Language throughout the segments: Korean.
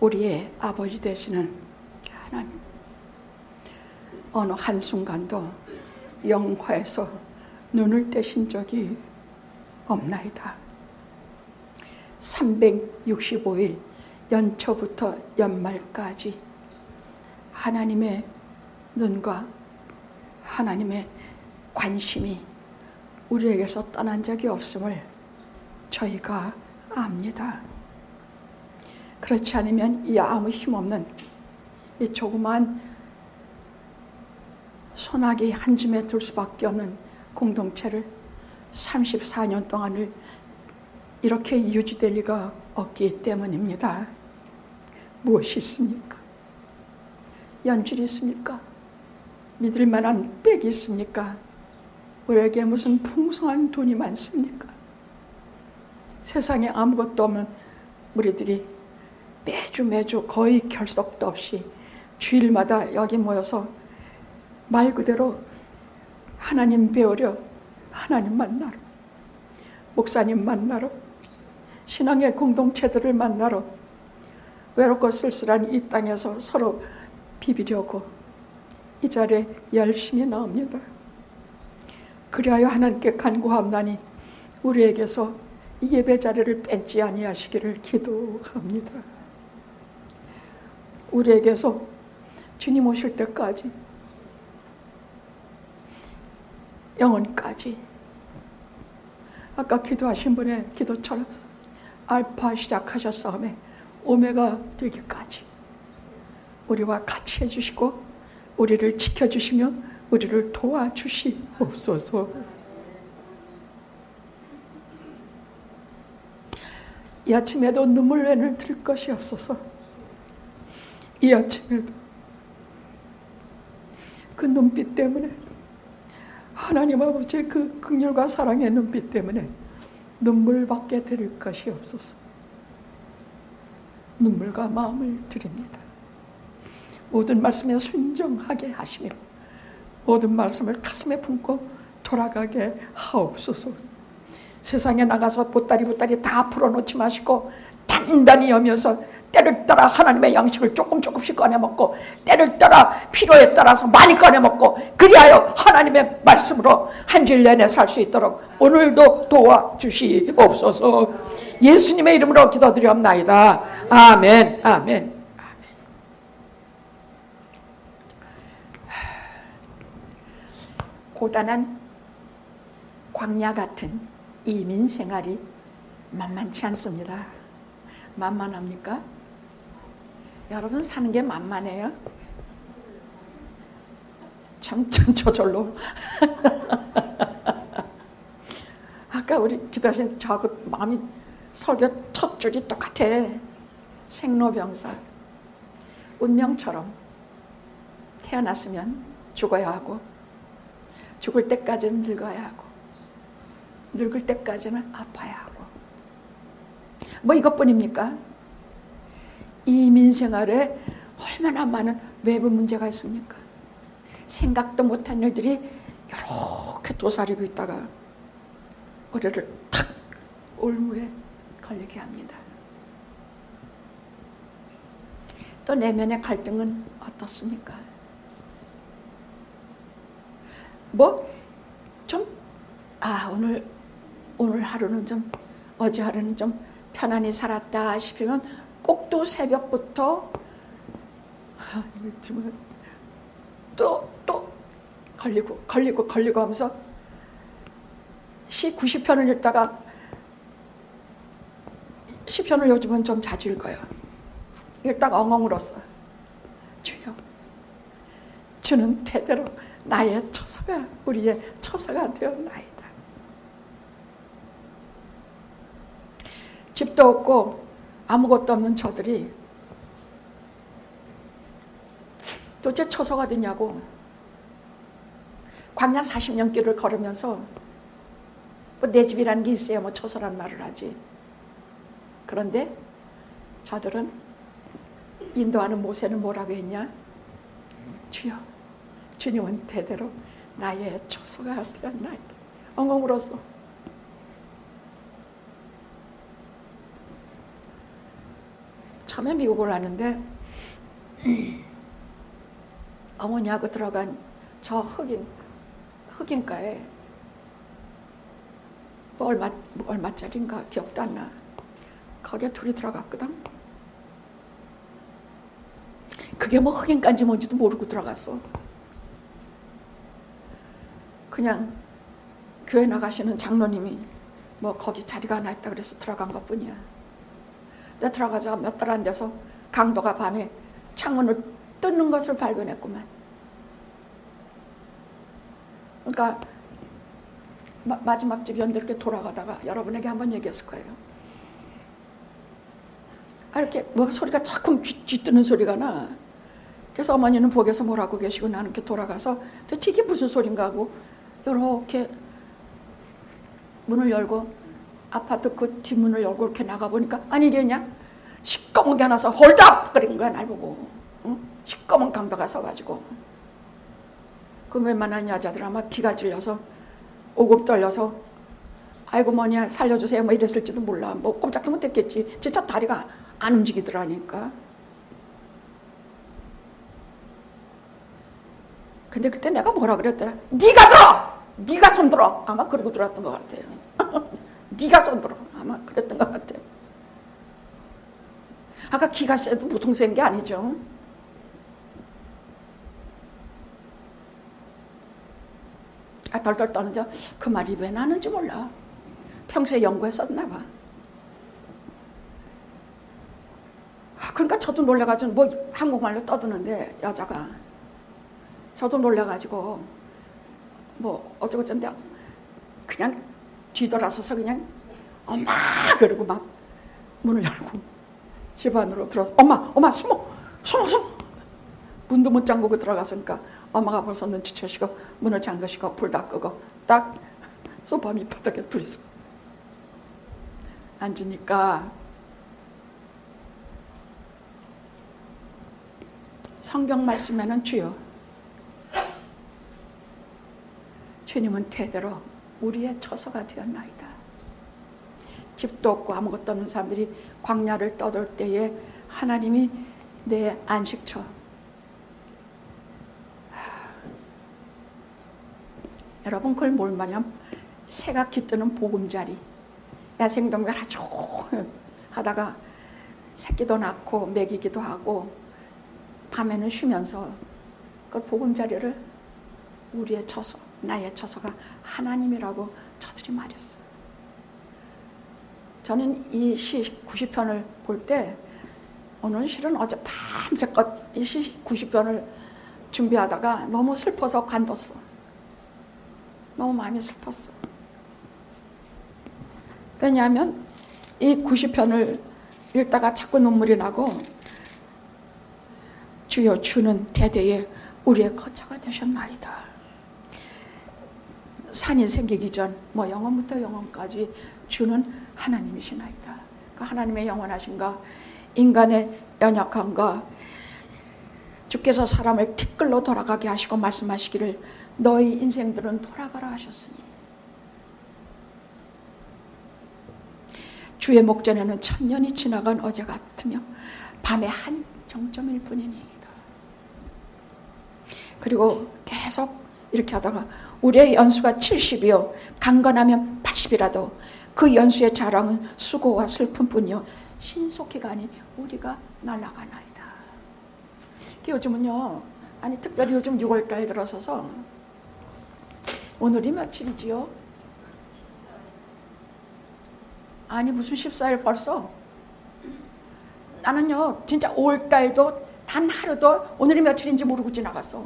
우리의 아버지 되시는 하나님, 어느 한순간도 영화에서 눈을 떼신 적이 없나이다. 365일 연초부터 연말까지 하나님의 눈과 하나님의 관심이 우리에게서 떠난 적이 없음을 저희가 압니다. 그렇지 않으면 이 아무 힘없는 이 조그만 소나기 한 줌에 들 수밖에 없는 공동체를 34년 동안을 이렇게 유지될 리가 없기 때문입니다. 무엇이 있습니까? 연줄이 있습니까? 믿을 만한 백이 있습니까? 우리에게 무슨 풍성한 돈이 많습니까? 세상에 아무것도 없는 우리들이 매주 거의 결석도 없이 주일마다 여기 모여서 말 그대로 하나님 배우려, 하나님 만나러, 목사님 만나러, 신앙의 공동체들을 만나러 외롭고 쓸쓸한 이 땅에서 서로 비비려고 이 자리에 열심히 나옵니다. 그리하여 하나님께 간구하옵나니 우리에게서 이 예배 자리를 뺏지 아니하시기를 기도합니다. 우리에게서 주님 오실 때까지, 영원까지, 아까 기도하신 분의 기도처럼 알파 시작하셨사오매 오메가 되기까지 우리와 같이 해주시고 우리를 지켜주시며 우리를 도와주시옵소서. 이 아침에도 눈물 렌을 들 것이 없어서, 이 아침에도 그 눈빛 때문에, 하나님 아버지의 그 긍휼과 사랑의 눈빛 때문에 눈물밖에 드릴 것이 없어서 눈물과 마음을 드립니다. 모든 말씀에 순종하게 하시며 모든 말씀을 가슴에 품고 돌아가게 하옵소서. 세상에 나가서 보따리 다 풀어놓지 마시고 단단히 여면서 때를 따라 하나님의 양식을 조금씩 꺼내 먹고 때를 따라 필요에 따라서 많이 꺼내 먹고 그리하여 하나님의 말씀으로 한 주일 내내 살 수 있도록 오늘도 도와주시옵소서. 예수님의 이름으로 기도드리옵나이다. 아멘, 아멘. 고단한 광야 같은 이민 생활이 만만치 않습니다. 만만합니까? 여러분 사는 게 만만해요? 참 저절로 아까 우리 기도하신 저하고 마음이 설교 첫 줄이 똑같아. 생로병사, 운명처럼 태어났으면 죽어야 하고 죽을 때까지는 늙어야 하고 늙을 때까지는 아파야 하고 뭐 이것뿐입니까? 이민생활에 얼마나 많은 외부 문제가 있습니까? 생각도 못한 일들이 이렇게 도사리고 있다가 우리를 탁 올무에 걸리게 합니다. 또 내면의 갈등은 어떻습니까? 오늘 하루는 좀, 어제 하루는 좀 편안히 살았다 싶으면 꼭 또 새벽부터 또 걸리고 하면서 시 90편을 읽다가 10편을 요즘은 좀 자주 읽어요. 읽다가 엉엉 울었어. 주여, 주는 대대로 나의 처소가, 우리의 처소가 되었나이다. 집도 없고 아무것도 없는 저들이 도대체 처소가 되냐고. 광야 40년 길을 걸으면서 내 집이라는 게 있어야 처소란 말을 하지. 그런데 저들은 인도하는 모세는 뭐라고 했냐? 주여, 주님은 대대로 나의 처소가 되었나이다. 엉엉 울었어. 처음에 미국을 왔는데 어머니하고 들어간 저 흑인가에 뭐 얼마짜리인가 기억도 안 나. 거기에 둘이 들어갔거든. 그게 뭐 흑인가인지 뭔지도 모르고 들어갔어. 그냥 교회 나가시는 장로님이 뭐 거기 자리가 하나 있다 그래서 들어간 것 뿐이야. 근데 들어가자 몇 달 안 돼서 강도가 밤에 창문을 뜯는 것을 발견했구만. 그러니까 마지막 집이었는데 이렇게 돌아가다가 여러분에게 한번 얘기했을 거예요. 이렇게 뭐 소리가 자꾸 쥐뜨는 소리가 나. 그래서 어머니는 복에서 뭐라고 계시고 나는 이렇게 돌아가서 도대체 이게 무슨 소린가 하고 이렇게 문을 열고 아파트 그 뒷문을 열고 이렇게 나가보니까 아니 이게 그냥 시꺼먼 게 하나서 홀답! 그린 거야 날 보고. 응? 시꺼먼 강도가 서가지고 그 웬만한 여자들 아마 기가 찔려서 오금 떨려서 아이고 뭐냐 살려주세요 뭐 이랬을지도 몰라. 뭐 꼼짝도 못했겠지. 진짜 다리가 안 움직이더라니까. 근데 그때 내가 뭐라 그랬더라. 네가 들어! 네가 손들어! 아마 그러고 들어왔던 것 같아요. 네가 손들어! 아마 그랬던 것 같아요. 아까 기가 세도 보통 센 게 아니죠. 덜덜 떠는데 그 말이 왜 나는지 몰라. 평소에 연구했었나 봐. 그러니까 저도 놀래가지고 뭐 한국말로 떠드는데 여자가 저도 놀래가지고 뭐 어쩌고저쩌는데 그냥 뒤돌아서서 그냥 엄마 그러고 막 문을 열고 집 안으로 들어서 엄마 숨어 문도 못 잠그고 들어갔으니까 엄마가 벌써 눈치채시고 문을 잠그시고 불 다 끄고 딱 소파 밑바닥에 둘이서 앉으니까 성경 말씀에는 주여 주님은 대대로 우리의 처소가 되었나이다. 집도 없고 아무것도 없는 사람들이 광야를 떠돌 때에 하나님이 내 안식처. 여러분 그걸 뭘 말하냐면 새가 깃드는 보금자리. 야생동물 하루 종일 하다가 새끼도 낳고 먹이기도 하고 밤에는 쉬면서 그 보금자리를 우리의 처소, 나의 처소가 하나님이라고 저들이 말했어. 저는 이 시 90편을 볼 때 오늘 실은 어제 밤새껏 이 시 90편을 준비하다가 너무 슬퍼서 관뒀어. 너무 마음이 슬펐어. 왜냐하면 이 90편을 읽다가 자꾸 눈물이 나고 주여 주는 대대에 우리의 거처가 되셨나이다. 산이 생기기 전 뭐 영원부터 영원까지 주는 하나님이시나이다. 그 하나님의 영원하신가 인간의 연약함과 주께서 사람을 티끌로 돌아가게 하시고 말씀하시기를 너희 인생들은 돌아가라 하셨으니 주의 목전에는 천년이 지나간 어제 같으며 밤의 한 정점일 뿐이니이다. 그리고 계속 이렇게 하다가 우리의 연수가 70이요 강건하면 80이라도 그 연수의 자랑은 수고와 슬픔뿐이요 신속히가 아니 우리가 날아가나이다. 요즘은요 아니 특별히 요즘 6월달 들어서서 오늘이 며칠이지요? 아니 무슨 14일 벌써? 나는요 진짜 5월달도 단 하루도 오늘이 며칠인지 모르고 지나갔어.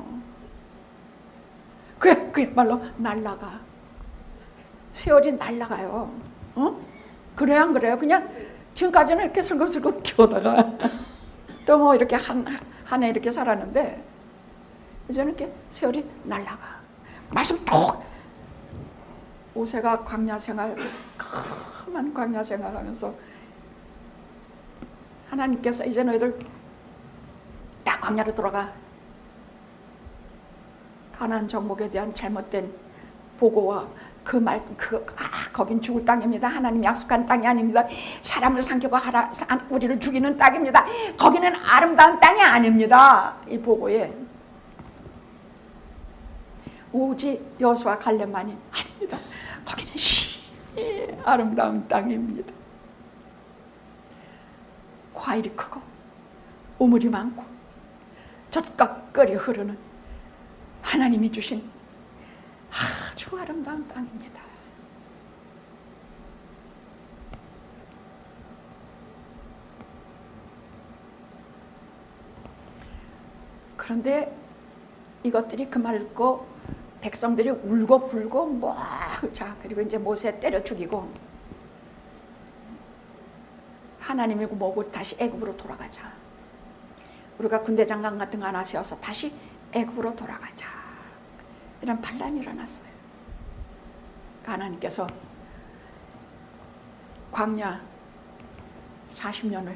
그야말로 날아가. 세월이 날아가요. 어? 그래요 안 그래요? 그냥 지금까지는 이렇게 슬금슬금 키우다가 또 뭐 이렇게 한 해 이렇게 살았는데 이제는 이렇게 세월이 날아가. 말씀 톡! 오세가 광야 생활, 험한 광야 생활하면서 하나님께서 이제 너희들 다 광야로 들어가. 가나안 정복에 대한 잘못된 보고와 그 말씀, 그 거긴 죽을 땅입니다. 하나님 약속한 땅이 아닙니다. 사람을 삼키고 우리를 죽이는 땅입니다. 거기는 아름다운 땅이 아닙니다. 이 보고에 오직 여호수아 갈렙만이 아닙니다. 거기는 아름다운 땅입니다. 과일이 크고 우물이 많고 젖가끓이 흐르는 하나님이 주신 아주 아름다운 땅입니다. 그런데 이것들이 그 말 듣고 백성들이 울고 불고 자 그리고 이제 모세 때려 죽이고 하나님이고 뭐고 다시 애굽으로 돌아가자. 우리가 군대 장관 같은 거 하나 세워서 다시 애굽으로 돌아가자. 이런 반란이 일어났어요. 하나님께서 광야 40년을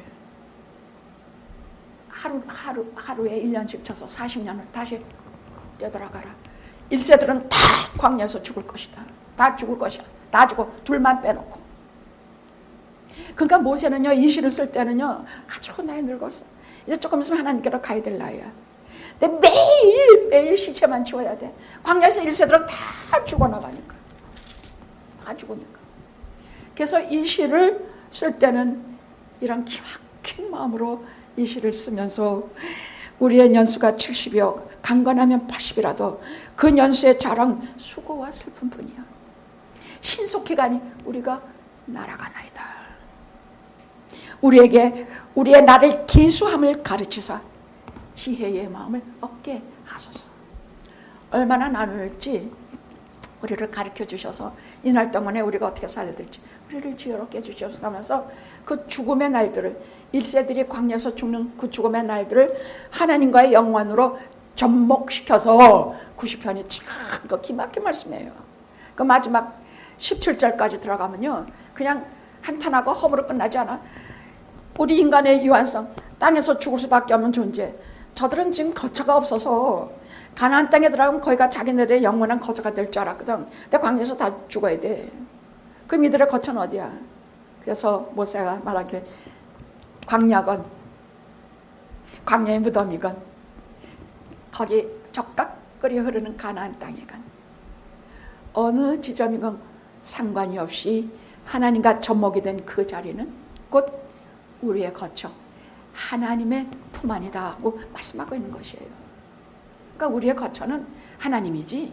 하루에 1년씩 쳐서 40년을 다시 되돌아가라. 1세들은 다 광야에서 죽을 것이다. 다 죽을 것이야. 다 죽고 둘만 빼놓고. 그러니까 모세는요, 이 시를 쓸 때는요, 아주 나이 늙었어. 이제 조금 있으면 하나님께로 가야 될 나이야. 근데 매일 시체만 치워야 돼. 광야에서 1세들은 다 죽어나가니까. 다 죽으니까. 그래서 이 시를 쓸 때는 이런 기막힌 마음으로 이 시를 쓰면서 우리의 연수가 70이요 강건하면 80이라도 그 연수의 자랑 수고와 슬픔뿐이야. 신속히 가니 우리가 날아가나이다. 우리에게 우리의 나를 계수함을 가르치사 지혜의 마음을 얻게 하소서. 얼마나 나눌지 우리를 가르쳐 주셔서 이날 동안에 우리가 어떻게 살아야 될지 우리를 지혜롭게 해주셔서 하면서 그 죽음의 날들을 1세들이 광야에서 죽는 그 죽음의 날들을 하나님과의 영원으로 접목시켜서 90편이 참 기막힌 말씀이에요. 그 마지막 17절까지 들어가면요 그냥 한탄하고 허무로 끝나지 않아. 우리 인간의 유한성, 땅에서 죽을 수밖에 없는 존재, 저들은 지금 거처가 없어서 가나안 땅에 들어가면 거기가 자기네들의 영원한 거처가 될 줄 알았거든. 근데 광야에서 다 죽어야 돼. 그럼 이들의 거처는 어디야? 그래서 모세가 말하기를 광야건 광야의 무덤이건 거기 적각거리 흐르는 가나안 땅이건 어느 지점이건 상관이 없이 하나님과 접목이 된 그 자리는 곧 우리의 거처 하나님의 품 안이다 하고 말씀하고 있는 것이에요. 그러니까 우리의 거처는 하나님이지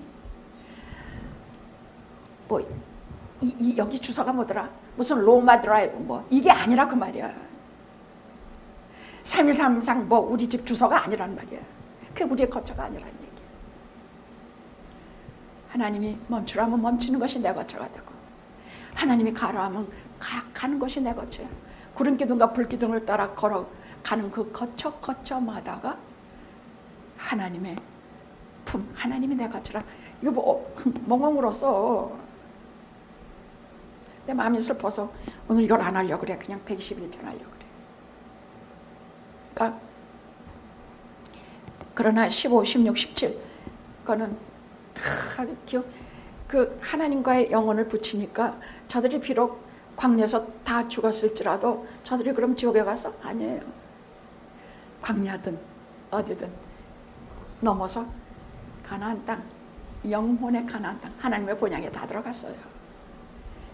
여기 주소가 뭐더라? 무슨 로마 드라이브 이게 아니라 그 말이야. 3.133 우리 집 주소가 아니란 말이야. 그게 우리의 거처가 아니란 얘기야. 하나님이 멈추라면 멈추는 것이 내 거처가 되고 하나님이 가라하면 가는 것이 내 거처야. 구름 기둥과 불 기둥을 따라 걸어가는 그 거처마다가 하나님의 품, 하나님이 내 거처라. 이거 멍멍울었어. 내 마음이 슬퍼서 오늘 이걸 안 하려고 그래. 그냥 121편 하려고 그래. 그러니까 그러나 15, 16, 17 그거는 아주 그 하나님과의 영혼을 붙이니까 저들이 비록 광야에서 다 죽었을지라도 저들이 그럼 지옥에 가서? 아니에요. 광야든 어디든 넘어서 가나안 땅, 영혼의 가나안 땅, 하나님의 본향에 다 들어갔어요.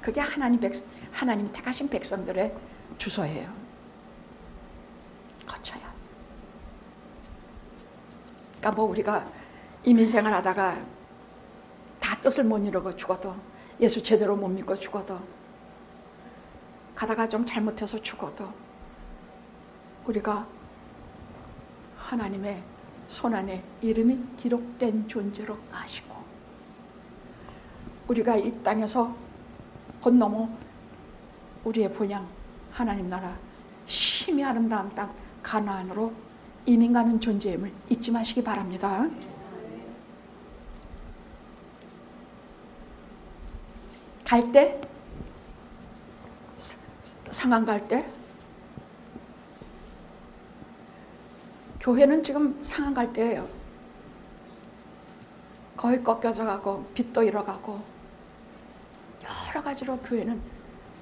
그게 하나님이 택하신 백성들의 주소예요. 거쳐야. 그러니까 우리가 이민생활 하다가 다 뜻을 못 이루고 죽어도 예수 제대로 못 믿고 죽어도 가다가 좀 잘못해서 죽어도 우리가 하나님의 손안에 이름이 기록된 존재로 아시고 우리가 이 땅에서 곧 넘어 우리의 본향 하나님 나라 심히 아름다운 땅 가나안으로 이민 가는 존재임을 잊지 마시기 바랍니다. 갈 때 상한 갈 때 교회는 지금 상한 갈 때예요. 거의 꺾여져 가고 빚도 잃어가고 여러 가지로 교회는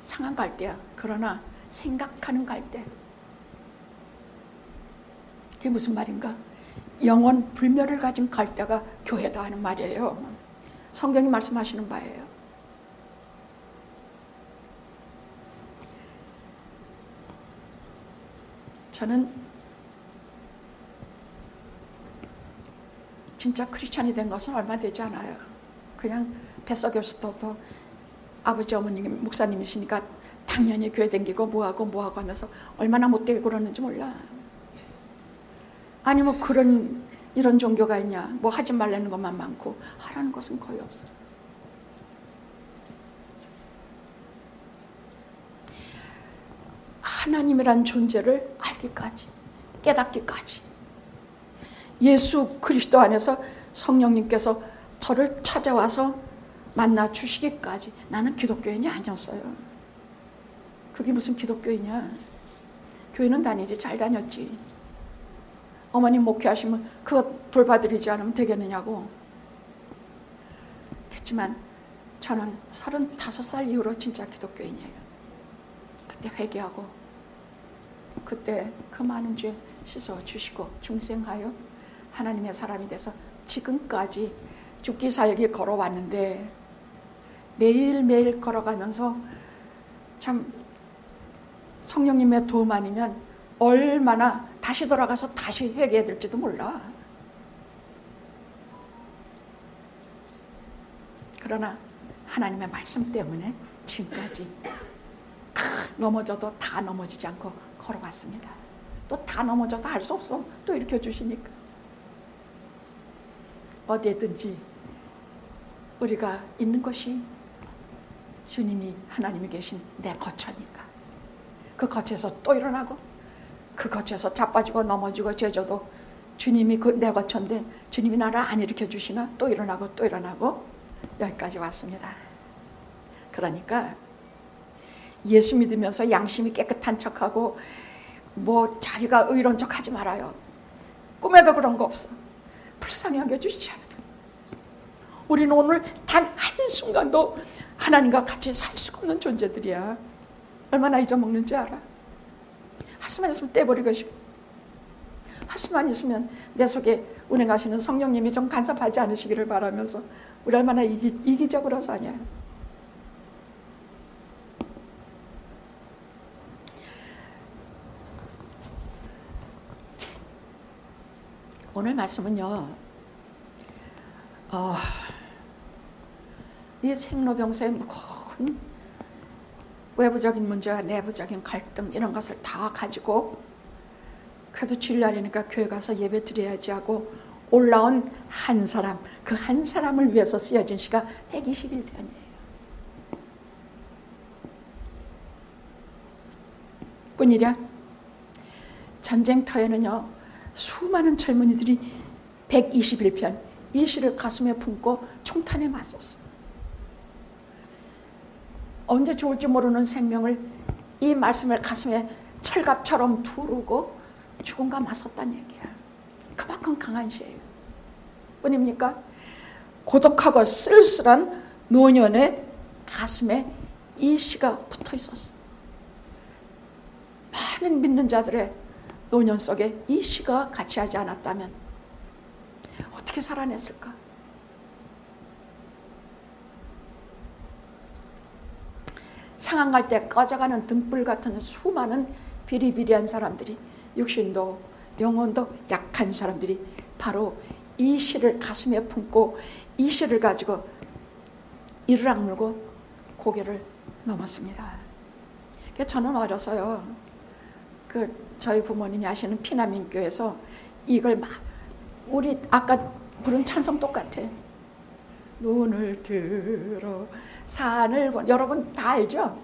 상한 갈대야. 그러나 생각하는 갈대. 그게 무슨 말인가? 영원 불멸을 가진 갈대가 교회다 하는 말이에요. 성경이 말씀하시는 바예요. 저는 진짜 크리스찬이 된 것은 얼마 되지 않아요. 그냥 뱃속에서부터 아버지 어머님 목사님이시니까 당연히 교회 댕기고 뭐하고 하면서 얼마나 못되게 그러는지 몰라. 아니 뭐 이런 종교가 있냐. 뭐 하지 말라는 것만 많고 하라는 것은 거의 없어. 하나님이란 존재를 알기까지, 깨닫기까지, 예수 그리스도 안에서 성령님께서 저를 찾아와서 만나 주시기까지 나는 기독교인이 아니었어요. 그게 무슨 기독교이냐. 교회는 다니지, 잘 다녔지. 어머님 목회하시면 그거 돌봐드리지 않으면 되겠느냐고. 그렇지만 저는 35살 이후로 진짜 기독교인이에요. 그때 회개하고 그때 그 많은 죄 씻어주시고 중생하여 하나님의 사람이 돼서 지금까지 죽기 살기 걸어왔는데 매일매일 걸어가면서 참 성령님의 도움 아니면 얼마나 다시 돌아가서 다시 회개해야 될지도 몰라. 그러나 하나님의 말씀 때문에 지금까지 넘어져도 다 넘어지지 않고 걸어왔습니다. 또 다 넘어져도 할 수 없어. 또 일으켜 주시니까. 어디에든지 우리가 있는 것이 주님이 하나님이 계신 내 거처니까. 그 거처에서 또 일어나고 그 거처에서 자빠지고 넘어지고 죄져도 주님이 내 거처인데 주님이 나를 안 일으켜 주시나 또 일어나고 또 일어나고 여기까지 왔습니다. 그러니까 예수 믿으면서 양심이 깨끗한 척하고 뭐 자기가 의로운 척하지 말아요. 꿈에도 그런 거 없어. 불쌍하게 해주시지 않으면 우리는 오늘 단 한순간도 하나님과 같이 살 수가 없는 존재들이야. 얼마나 잊어먹는지 알아? 할 수만 있으면 떼버리고 싶어. 할 수만 있으면 내 속에 운행하시는 성령님이 좀 간섭하지 않으시기를 바라면서 우리 얼마나 이기적으로 사냐. 오늘 말씀은요, 이 생로병사의 무거운 외부적인 문제와 내부적인 갈등 이런 것을 다 가지고 그래도 주일날이니까 교회 가서 예배 드려야지 하고 올라온 한 사람, 그 한 사람을 위해서 쓰여진 시가 121편이에요. 뿐이랴 전쟁터에는요 수많은 젊은이들이 121편 이 시를 가슴에 품고 총탄에 맞섰어. 언제 죽을지 모르는 생명을 이 말씀을 가슴에 철갑처럼 두르고 죽음과 맞섰다는 얘기야. 그만큼 강한 시예요. 뿐입니까? 고독하고 쓸쓸한 노년의 가슴에 이 시가 붙어 있었어. 많은 믿는 자들의 노년 속에 이 시가 같이 하지 않았다면 어떻게 살아냈을까? 상한 갈 때 꺼져가는 등불 같은 수많은 비리비리한 사람들이, 육신도 영혼도 약한 사람들이 바로 이 시를 가슴에 품고 이 시를 가지고 이를 악물고 고개를 넘었습니다. 저는 어려서요, 저희 부모님이 하시는 피난민교에서 이걸 막 우리 아까 부른 찬송 똑같아. 눈을 들어 산을 본, 여러분 다 알죠?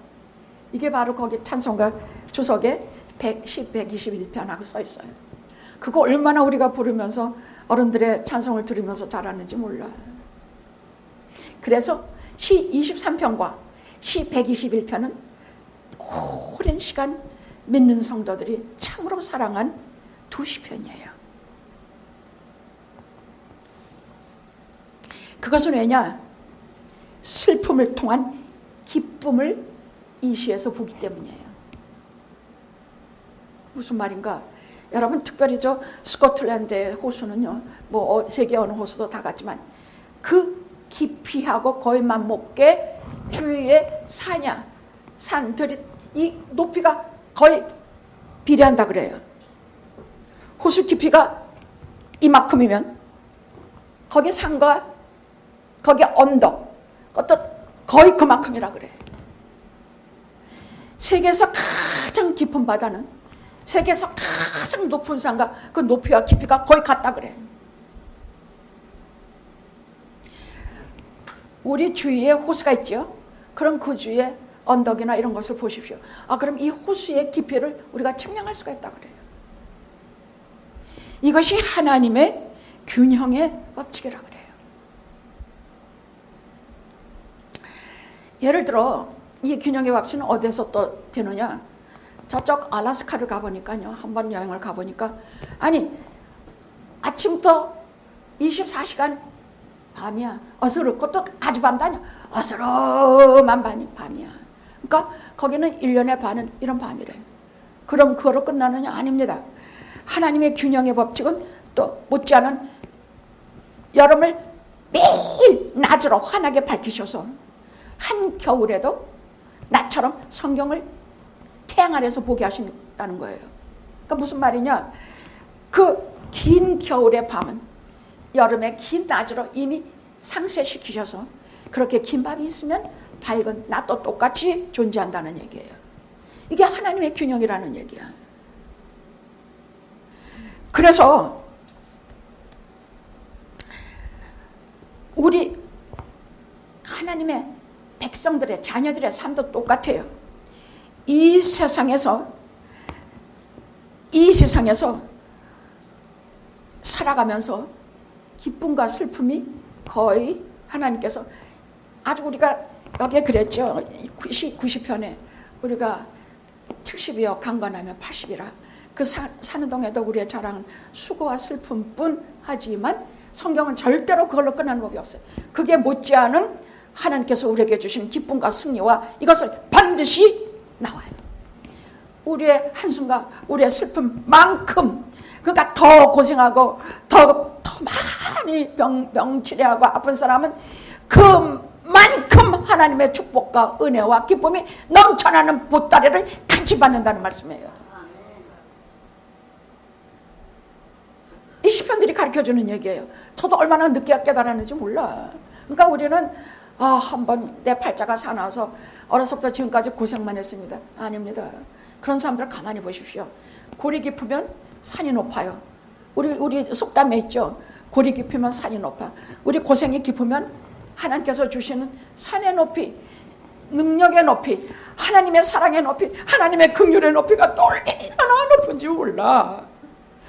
이게 바로 거기 찬송가 주석에 121편하고 써 있어요. 그거 얼마나 우리가 부르면서 어른들의 찬송을 들으면서 자랐는지 몰라. 그래서 시 23편과 시 121편은 오랜 시간 믿는 성도들이 참으로 사랑한 두 시편이에요. 그것은 왜냐? 슬픔을 통한 기쁨을 이 시에서 보기 때문이에요. 무슨 말인가? 여러분, 특별히 저 스코틀랜드의 호수는요, 뭐 세계 어느 호수도 다 같지만 그 깊이하고 거의 맞먹게 주위에 산들이 이 높이가 거의 비례한다 그래요. 호수 깊이가 이만큼이면 거기 산과 거기 언덕, 그것도 거의 그만큼이라 그래요. 세계에서 가장 깊은 바다는 세계에서 가장 높은 산과 그 높이와 깊이가 거의 같다 그래. 우리 주위에 호수가 있죠. 그럼 그 주위에 언덕이나 이런 것을 보십시오. 그럼 이 호수의 깊이를 우리가 측량할 수가 있다 그래요. 이것이 하나님의 균형의 법칙이라 그래요. 예를 들어 이 균형의 법칙은 어디서 또 되느냐? 저쪽 알래스카를 가보니까요, 한번 여행을 가보니까 아침부터 24시간 밤이야. 그것도 아주 밤도 아니야. 어스름한 밤이야. 그러니까 거기는 1년의 반은 이런 밤이래. 그럼 그거로 끝나느냐? 아닙니다. 하나님의 균형의 법칙은 또 못지않은 여름을 매일 낮으로 환하게 밝히셔서 한겨울에도 나처럼 성경을 태양 아래서 보게 하신다는 거예요. 그러니까 무슨 말이냐? 그 긴 겨울의 밤은 여름의 긴 낮으로 이미 상쇄시키셔서 그렇게 긴 밤이 있으면 밝은 낮도 똑같이 존재한다는 얘기예요. 이게 하나님의 균형이라는 얘기야. 그래서 우리 하나님의 백성들의 자녀들의 삶도 똑같아요. 이 세상에서 살아가면서 기쁨과 슬픔이 거의 하나님께서 아주 우리가 여기에 그랬죠. 90편에 우리가 70이여 강건하면 80이라. 그 사는 동에도 우리의 자랑은 수고와 슬픔뿐 하지만 성경은 절대로 그걸로 끝나는 법이 없어요. 그게 못지않은 하나님께서 우리에게 주신 기쁨과 승리와 이것을 반드시 나와요. 우리의 한숨과 우리의 슬픔만큼, 그러니까 더 고생하고 더 많이 병치레하고 아픈 사람은 그만큼 하나님의 축복과 은혜와 기쁨이 넘쳐나는 보따리를 같이 받는다는 말씀이에요. 이 시편들이 가르쳐주는 얘기예요. 저도 얼마나 늦게 깨달았는지 몰라. 그러니까 우리는 한번 내 팔자가 사나워서 어려서부터 지금까지 고생만 했습니다. 아닙니다. 그런 사람들 가만히 보십시오. 골이 깊으면 산이 높아요. 우리 속담에 있죠. 골이 깊으면 산이 높아. 우리 고생이 깊으면 하나님께서 주시는 산의 높이, 능력의 높이, 하나님의 사랑의 높이, 하나님의 긍휼의 높이가 또 얼마나 높은지 몰라.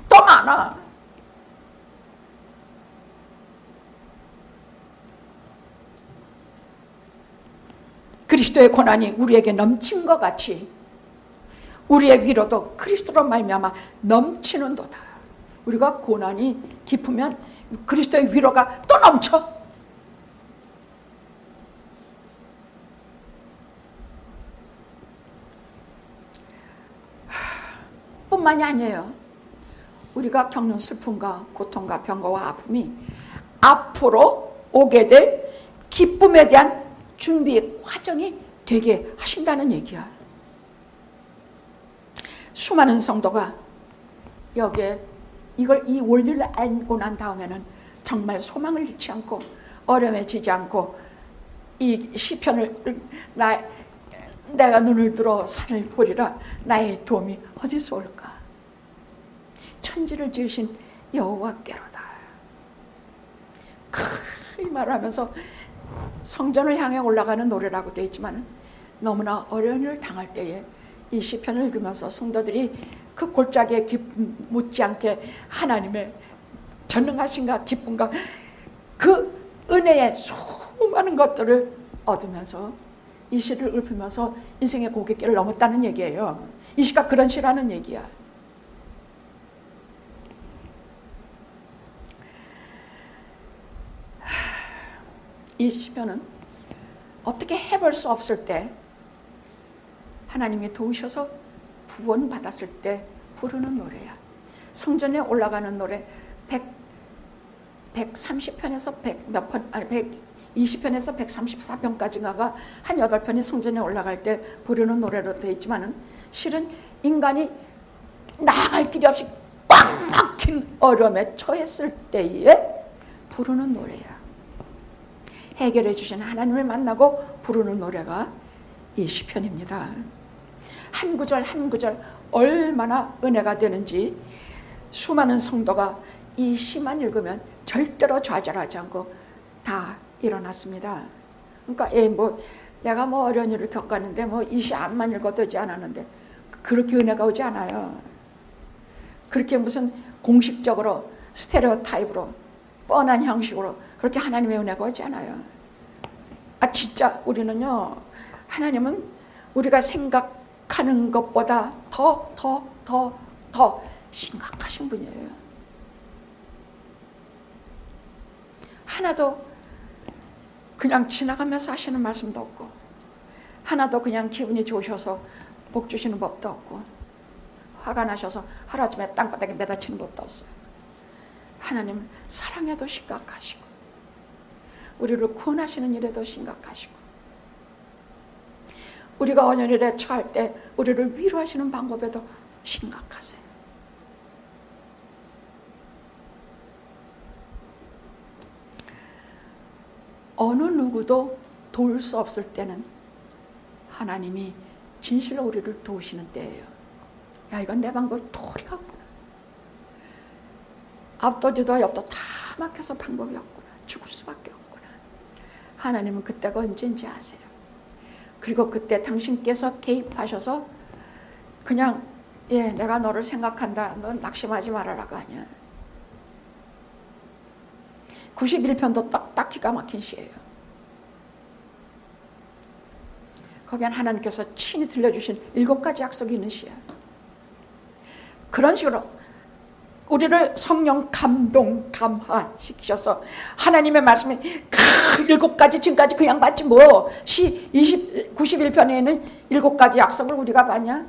더 많아. 그리스도의 고난이 우리에게 넘친 것 같이 우리의 위로도 그리스도로 말미암아 넘치는도다. 우리가 고난이 깊으면 그리스도의 위로가 또 넘쳐. 뿐만이 아니에요. 우리가 겪는 슬픔과 고통과 병거와 아픔이 앞으로 오게 될 기쁨에 대한 준비 과정이 되게 하신다는 얘기야. 수많은 성도가 여기에 이 원리를 알고 난 다음에는 정말 소망을 잃지 않고 어려움에 지지 않고 이 시편을 내가 눈을 들어 산을 보리라. 나의 도움이 어디서 올까? 천지를 지으신 여호와께로다. 이 말을 하면서 성전을 향해 올라가는 노래라고 되어 있지만 너무나 어려운 일을 당할 때에 이 시편을 읽으면서 성도들이 그 골짜기의 기쁨 못지않게 하나님의 전능하신가 기쁨과 그 은혜의 수많은 것들을 얻으면서 이 시를 읊으면서 인생의 고갯길을 넘었다는 얘기예요. 이 시가 그런 시라는 얘기야. 이 시편은 어떻게 해볼 수 없을 때 하나님이 도우셔서 구원받았을 때 부르는 노래야. 성전에 올라가는 노래 130편에서 120편에서 134편까지가 한 8편이 성전에 올라갈 때 부르는 노래로 되어 있지만은 실은 인간이 나아갈 길이 없이 꽉 막힌 어려움에 처했을 때에 부르는 노래야. 해결해 주신 하나님을 만나고 부르는 노래가 이 시편입니다. 한 구절 한 구절 얼마나 은혜가 되는지 수많은 성도가 이 시만 읽으면 절대로 좌절하지 않고 다 일어났습니다. 그러니까 내가 어려운 일을 겪었는데 이 시 안만 읽어도 되지 않았는데 그렇게 은혜가 오지 않아요. 그렇게 무슨 공식적으로 스테레오 타입으로 뻔한 형식으로 그렇게 하나님의 은혜가 오지 않아요. 진짜 우리는요, 하나님은 우리가 생각하는 것보다 더 심각하신 분이에요. 하나도 그냥 지나가면서 하시는 말씀도 없고, 하나도 그냥 기분이 좋으셔서 복 주시는 법도 없고, 화가 나셔서 하루아침에 땅바닥에 매다치는 법도 없어요. 하나님은 사랑에도 심각하시고, 우리를 구원하시는 일에도 심각하시고, 우리가 어려운 일에 처할 때 우리를 위로하시는 방법에도 심각하세요. 어느 누구도 도울 수 없을 때는 하나님이 진실로 우리를 도우시는 때예요. 야, 이건 내 방법 도리 같구나. 앞도 뒤도 옆도 다 막혀서 방법이 없구나. 죽을 수밖에 없구나. 하나님은 그때가 언제인지 아세요. 그리고 그때 당신께서 개입하셔서 그냥 내가 너를 생각한다. 넌 낙심하지 말아라가 아니야. 91편도 딱 기가 막힌 시예요. 거기엔 하나님께서 친히 들려주신 7가지 약속이 있는 시야. 그런 식으로 우리를 성령 감동 감화시키셔서 하나님의 말씀이 7가지 지금까지 그냥 봤지 시 91편에는 7가지 약속을 우리가 봤냐?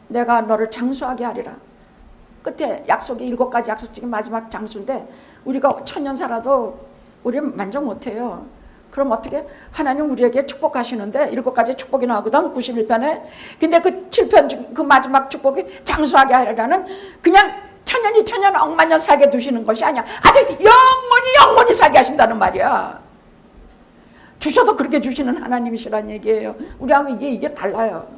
내가 너를 장수하게 하리라. 끝에 약속이 7가지 약속 중에 마지막 장수인데 우리가 천년 살아도 우리는 만족 못해요. 그럼 어떻게? 하나님 우리에게 축복하시는데 7가지 축복이 나오거든 91편에. 근데 그 7편 그 마지막 축복이 장수하게 하리라는 그냥 천년 2000년 억만년 살게 두시는 것이 아니야. 아주 영원히 살게 하신다는 말이야. 주셔도 그렇게 주시는 하나님이시란 얘기예요. 우리하고 이게 달라요.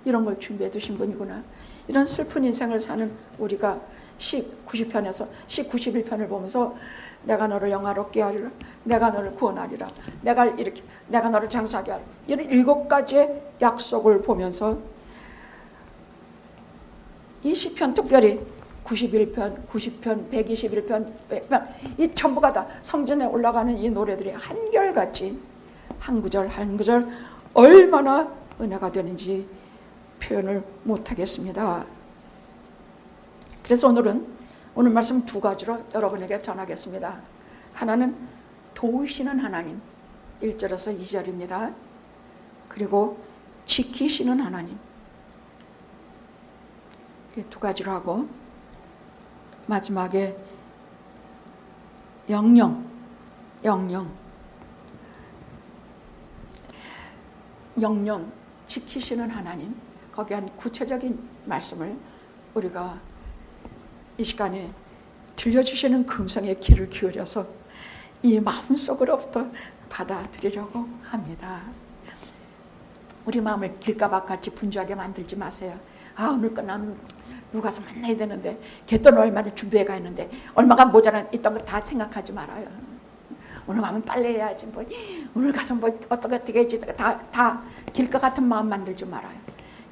이런 걸 준비해 두신 분이구나. 이런 슬픈 인생을 사는 우리가 시 90편에서 시 91편을 보면서 내가 너를 영화롭게 하리라. 내가 너를 구원하리라. 내가 너를 장수하게 하리라. 이런 7가지의 약속을 보면서 이 시편 특별히 91편, 90편, 121편, 100편 이 전부가 다 성전에 올라가는 이 노래들이 한결같이 한 구절 한 구절 얼마나 은혜가 되는지 표현을 못하겠습니다. 그래서 오늘 말씀 2가지로 여러분에게 전하겠습니다. 하나는 도우시는 하나님 1절에서 2절입니다. 그리고 지키시는 하나님 이 2가지로 하고 마지막에 영영 지키시는 하나님 거기에 한 구체적인 말씀을 우리가 이 시간에 들려주시는 금성의 귀를 기울여서 이 마음속으로부터 받아들이려고 합니다. 우리 마음을 길가박같이 분주하게 만들지 마세요. 오늘 끝나면 누구 가서 만나야 되는데 걔돈 얼마를 준비해가 있는데 얼마가 모자란 있던 거 다 생각하지 말아요. 오늘 가면 빨래 해야지 오늘 가서 어떻게 해야지 다 길가 같은 마음 만들지 말아요.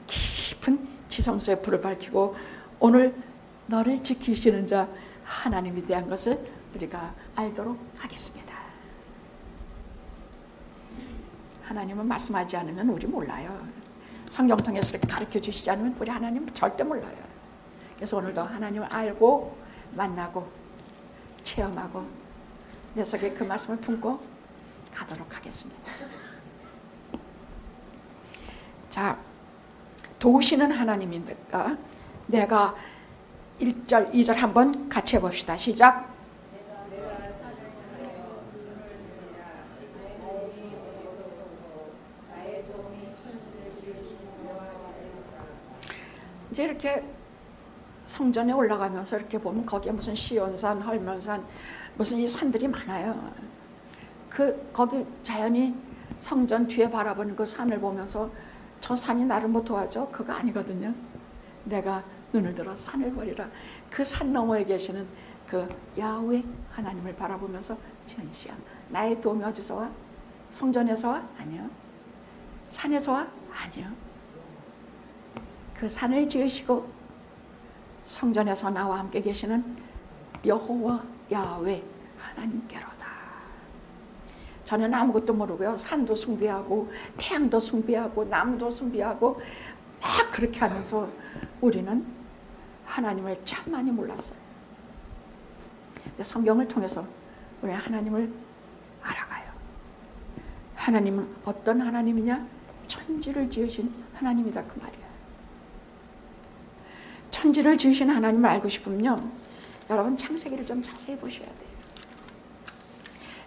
깊은 지성소에 불을 밝히고 오늘 너를 지키시는 자 하나님에 대한 것을 우리가 알도록 하겠습니다. 하나님은 말씀하지 않으면 우리 몰라요. 성경 통해서 이렇게 가르쳐 주시지 않으면 우리 하나님 절대 몰라요. 그래서 오늘도 하나님을 알고 만나고 체험하고 내 속에 그 말씀을 품고 가도록 하겠습니다. 자, 도우시는 하나님입니까? 내가 1절, 2절 한번 같이 해봅시다. 시작. 이제 이렇게 성전에 올라가면서 이렇게 보면 거기에 무슨 시온산, 헐면산, 무슨 이 산들이 많아요. 거기 자연히 성전 뒤에 바라보는 그 산을 보면서 저 산이 나를 뭐 도와줘? 그거 아니거든요. 내가 눈을 들어 산을 보리라. 그 산 너머에 계시는 그 야훼 하나님을 바라보면서 전시야. 나의 도움이 어디서 와? 성전에서 와? 아니요. 산에서 와? 아니요. 그 산을 지으시고 성전에서 나와 함께 계시는 여호와 야훼 하나님께로다. 저는 아무것도 모르고요. 산도 숭배하고 태양도 숭배하고 나무도 숭배하고 막 그렇게 하면서 우리는 하나님을 참 많이 몰랐어요. 근데 성경을 통해서 우리는 하나님을 알아가요. 하나님은 어떤 하나님이냐? 천지를 지으신 하나님이다 그 말이에요. 천지를 지으신 하나님을 알고 싶으면요, 여러분 창세기를 좀 자세히 보셔야 돼요.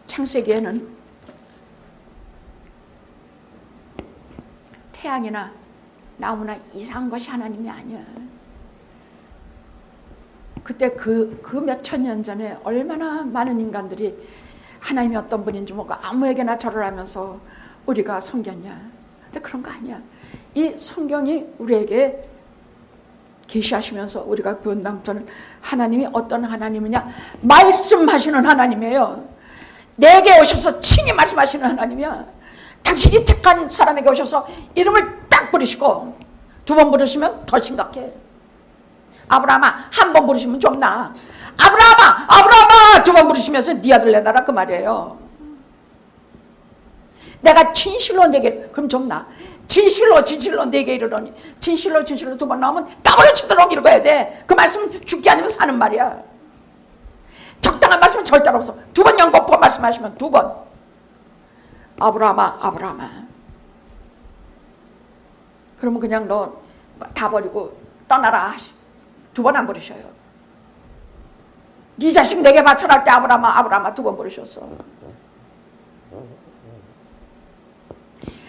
창세기에는 태양이나 나무나 이상한 것이 하나님이 아니야. 그때 그 몇천 년 전에 얼마나 많은 인간들이 하나님이 어떤 분인지 모르고 아무에게나 절을 하면서 우리가 섬겼냐. 근데 그런 거 아니야. 이 성경이 우리에게 계시하시면서 우리가 배운 다음부터는 하나님이 어떤 하나님이냐, 말씀하시는 하나님이에요. 내게 오셔서 친히 말씀하시는 하나님이야. 당신이 택한 사람에게 오셔서 이름을 딱 부르시고, 두 번 부르시면 더 심각해. 아브라함아 한 번 부르시면 좀 나아. 아브라함아 두 번 부르시면서 네 아들 내놔라 그 말이에요. 내가 진실로 내게, 그럼 좀 나아. 진실로 내게 이르노니, 진실로 두 번 나오면 까무러치도록 읽어야 돼. 그 말씀 죽기 아니면 사는 말이야. 적당한 말씀은 절대로 없어. 두 번 연거푸 말씀하시면 두 번. 아브라함아 그러면 그냥 너 다 버리고 떠나라. 두 번 안 부르셔요. 네 자식 내게 바쳐라 할 때 아브라함아 두 번 부르셨어.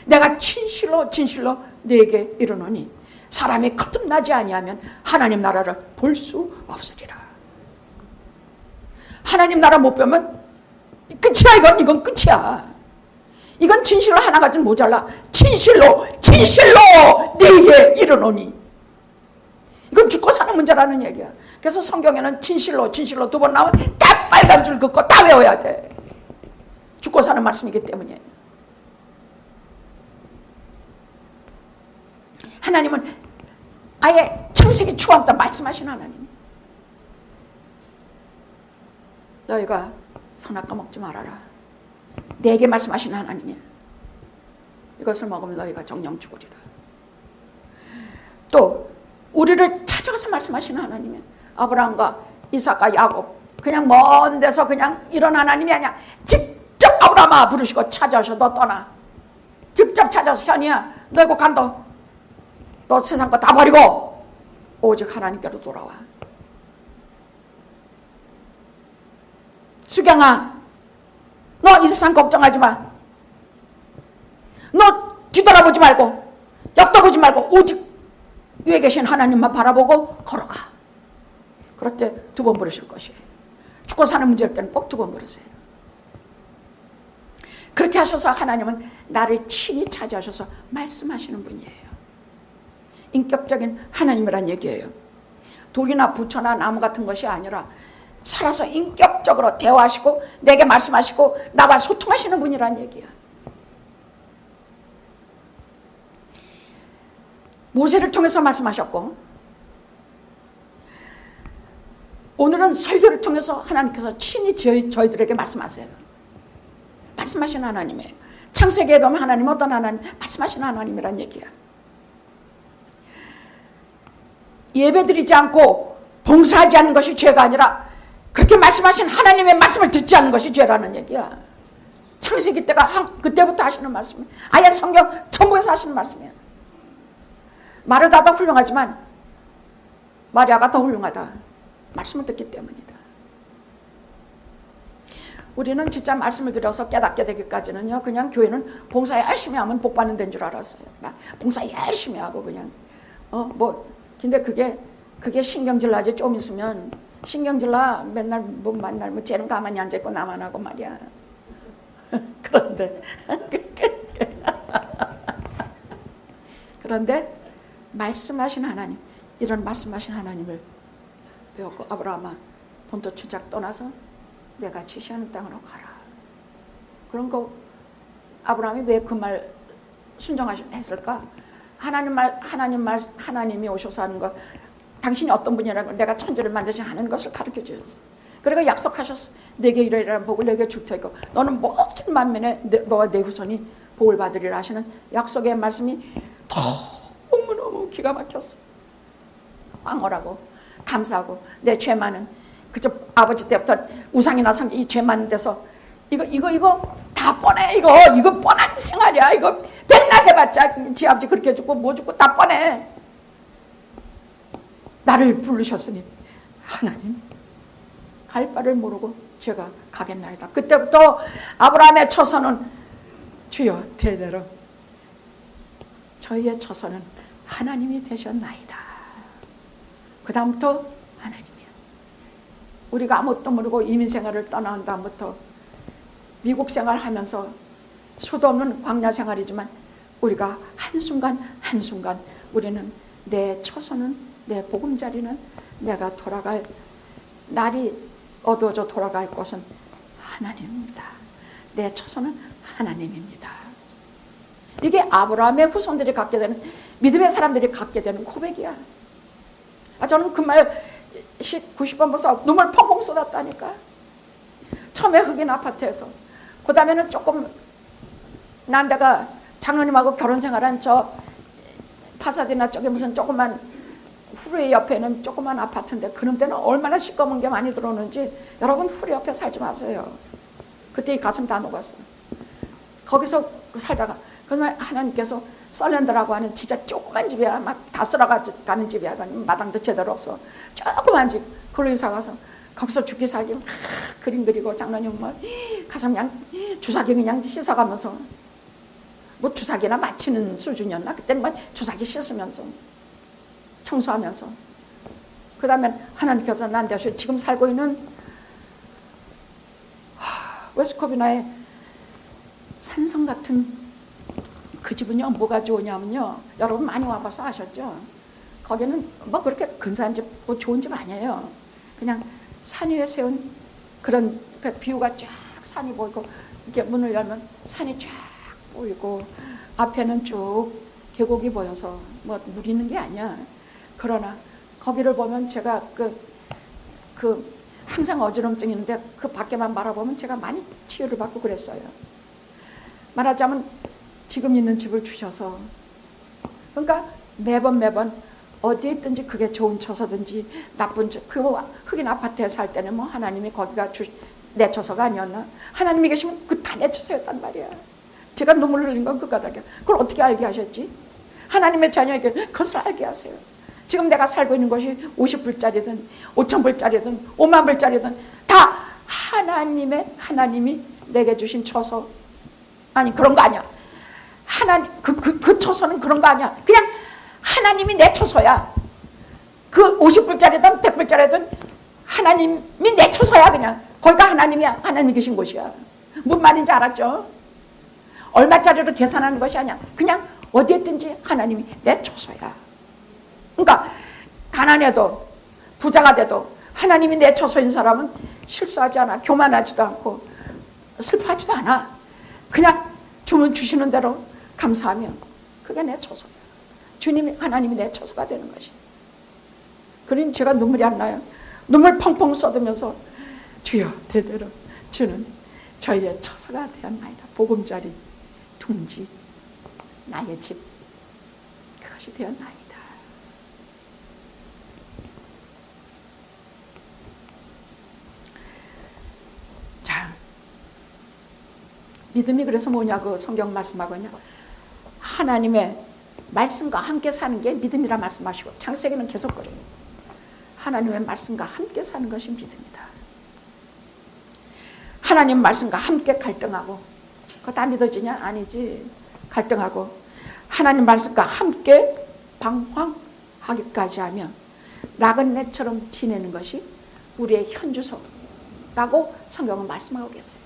내가 진실로 네게 이르노니 사람이 거듭나지 아니하면 하나님 나라를 볼 수 없으리라. 하나님 나라 못 보면 끝이야. 이건 끝이야. 이건 진실로 하나 가지고 모자라. 진실로 네게 이르노니, 이건 죽고 사는 문제라는 얘기야. 그래서 성경에는 진실로 두 번 나오면 다 빨간 줄 긋고 다 외워야 돼. 죽고 사는 말씀이기 때문에. 하나님은 아예 창세기 초부터 말씀하신 하나님. 너희가 선악과 먹지 말아라. 내게 말씀하시는 하나님이야. 이것을 먹으면 너희가 정령 죽으리라. 또 우리를 찾아가서 말씀하시는 하나님이야. 아브라함과 이삭과 야곱 그냥 먼 데서 그냥 이런 하나님이 아니야. 직접 아브라함아 부르시고 찾아오셔. 너 떠나. 직접 찾아서 현이야 너 이거 간다. 너 세상 거 다 버리고 오직 하나님께로 돌아와. 수경아 너 이 세상 걱정하지 마. 너 뒤돌아보지 말고 옆돌아보지 말고 오직 위에 계신 하나님만 바라보고 걸어가. 그럴 때 두 번 부르실 것이에요. 죽고 사는 문제일 때는 꼭 두 번 부르세요. 그렇게 하셔서 하나님은 나를 친히 찾아오셔서 말씀하시는 분이에요. 인격적인 하나님이란 얘기예요. 돌이나 부처나 나무 같은 것이 아니라 살아서 인격적으로 대화하시고 내게 말씀하시고 나와 소통하시는 분이란 얘기야. 모세를 통해서 말씀하셨고, 오늘은 설교를 통해서 하나님께서 친히 저희들에게 말씀하세요. 말씀하시는 하나님이에요. 창세기에 보면 하나님 어떤 하나님? 말씀하시는 하나님이란 얘기야. 예배드리지 않고 봉사하지 않는 것이 죄가 아니라 그렇게 말씀하신 하나님의 말씀을 듣지 않는 것이 죄라는 얘기야. 창세기 때가 그때부터 하시는 말씀, 아예 성경 전부에서 하시는 말씀이야. 마르다도 훌륭하지만 마리아가 더 훌륭하다. 말씀을 듣기 때문이다. 우리는 진짜 말씀을 들어서 깨닫게 되기까지는요, 그냥 교회는 봉사 열심히 하면 복 받는 데인 줄 알았어요. 봉사 열심히 하고 그냥 근데 그게 신경질 나지. 좀 있으면 신경질 나. 맨날 만날 쟤는 가만히 앉아 있고 나만 하고 말이야. 그런데 말씀하신 하나님, 이런 말씀하신 하나님을 배웠고, 아브라함아 본토 추작 떠나서 내가 지시하는 땅으로 가라. 그런 거 아브라함이 왜 그 말 순종했을까? 하나님이 오셔서 하는 거, 당신이 어떤 분이라고 내가 천지를 만들지 않은 것을 가르쳐 주셨어. 그리고 약속하셨어. 내게 이러이러한 복을 내게 줄 테고 너는 모든 만민에 너와 내 후손이 복을 받으리라 하시는 약속의 말씀이 너무너무 기가 막혔어. 황홀하고 감사하고, 내 죄 많은 그저 아버지 때부터 우상이나 섬기 이 죄 많은 데서 이거 다 뻔해. 이거 뻔한 생활이야. 이거 백날 해봤자 지 아버지 그렇게 죽고 뭐 죽고 다 뻔해. 나를 부르셨으니 하나님 갈 바를 모르고 제가 가겠나이다. 그때부터 아브라함의 처소는 주여 대대로 저희의 처소는 하나님이 되셨나이다. 그 다음부터 하나님이야. 우리가 아무것도 모르고 이민생활을 떠난 다음부터 미국 생활하면서 수도 없는 광야 생활이지만 우리가 한순간 한순간 우리는 내 처소는, 내 보금자리는, 내가 돌아갈 날이 어두워져 돌아갈 곳은 하나님입니다. 내 처소는 하나님입니다. 이게 아브라함의 후손들이 갖게 되는, 믿음의 사람들이 갖게 되는 고백이야. 저는 그 말 90번 벌써 눈물 펑펑 쏟았다니까. 처음에 흑인 아파트에서, 그 다음에는 조금 난 데가 장로님하고 결혼생활한 저 파사디나 쪽에 무슨 조그만 후레 옆에는 조그만 아파트인데, 그런 데는 얼마나 시꺼먼 게 많이 들어오는지 여러분 후레 옆에 살지 마세요. 그때 이 가슴 다 녹았어. 거기서 살다가 그러면 하나님께서 썰렌더라고 하는 진짜 조그만 집이야. 막 다 쓸어가는 집이야. 마당도 제대로 없어. 조그만 집. 그걸로 이사 가서 거기서 죽기 살기 막 그림 그리고 장로님 뭐 가서 그냥 주사기 그냥 씻어가면서, 뭐 주사기나 맞히는 수준이었나? 그때는 뭐 주사기 씻으면서 청소하면서, 그 다음에 하나님께서 난 대신 지금 살고 있는 웨스코비나의 산성 같은 그 집은요, 뭐가 좋으냐면요, 여러분 많이 와봐서 아셨죠? 거기는 뭐 그렇게 근사한 집, 뭐 좋은 집 아니에요. 그냥 산 위에 세운 그런, 그러니까 뷰가 쫙 산이 보이고, 이렇게 문을 열면 산이 쫙 보이고, 앞에는 쭉 계곡이 보여서 뭐 물 있는 게 아니야. 그러나 거기를 보면 제가 항상 어지럼증이 있는데 그 밖에만 바라보면 제가 많이 치유를 받고 그랬어요. 말하자면 지금 있는 집을 주셔서, 그러니까 매번 어디에 있든지, 그게 좋은 처소든지 나쁜 그 흑인 아파트에 살 때는 뭐 하나님이 거기가 내 처소가 아니었나? 하나님이 계시면 그 다 내 처소였단 말이야. 제가 눈물 흘린 건 그 까닭이야. 그걸 어떻게 알게 하셨지? 하나님의 자녀에게 그것을 알게 하세요. 지금 내가 살고 있는 것이 50불짜리든 5,000불짜리든 50,000불짜리든 다 하나님이 내게 주신 처소. 아니, 그런 거 아니야. 하나님, 그 처소는 그런 거 아니야. 그냥 하나님이 내 처소야. 그 50불짜리든 100불짜리든 하나님이 내 처소야. 그냥 거기가 하나님이야. 하나님이 계신 곳이야. 뭔 말인지 알았죠? 얼마짜리로 계산하는 것이 아니야. 그냥 어디에 있든지 하나님이 내 처소야. 그러니까 가난해도 부자가 돼도 하나님이 내 처소인 사람은 실수하지 않아. 교만하지도 않고 슬퍼하지도 않아. 그냥 주시는 대로 감사하며 그게 내 처소야. 주님이, 하나님이 내 처소가 되는 것이. 그러니 제가 눈물이 안 나요. 눈물 펑펑 쏟으면서 주여 대대로 주는 저희의 처소가 되었나이다. 보금자리, 둥지, 나의 집, 그것이 되었나이다. 믿음이 그래서 뭐냐고 성경 말씀하거든요. 하나님의 말씀과 함께 사는 게 믿음이라 말씀하시고, 창세기는 계속 그래요. 하나님의 말씀과 함께 사는 것이 믿음이다. 하나님 말씀과 함께 갈등하고, 그거 다 믿어지냐? 아니지. 갈등하고 하나님 말씀과 함께 방황하기까지 하면 나그네처럼 지내는 것이 우리의 현주소라고 성경은 말씀하고 계세요.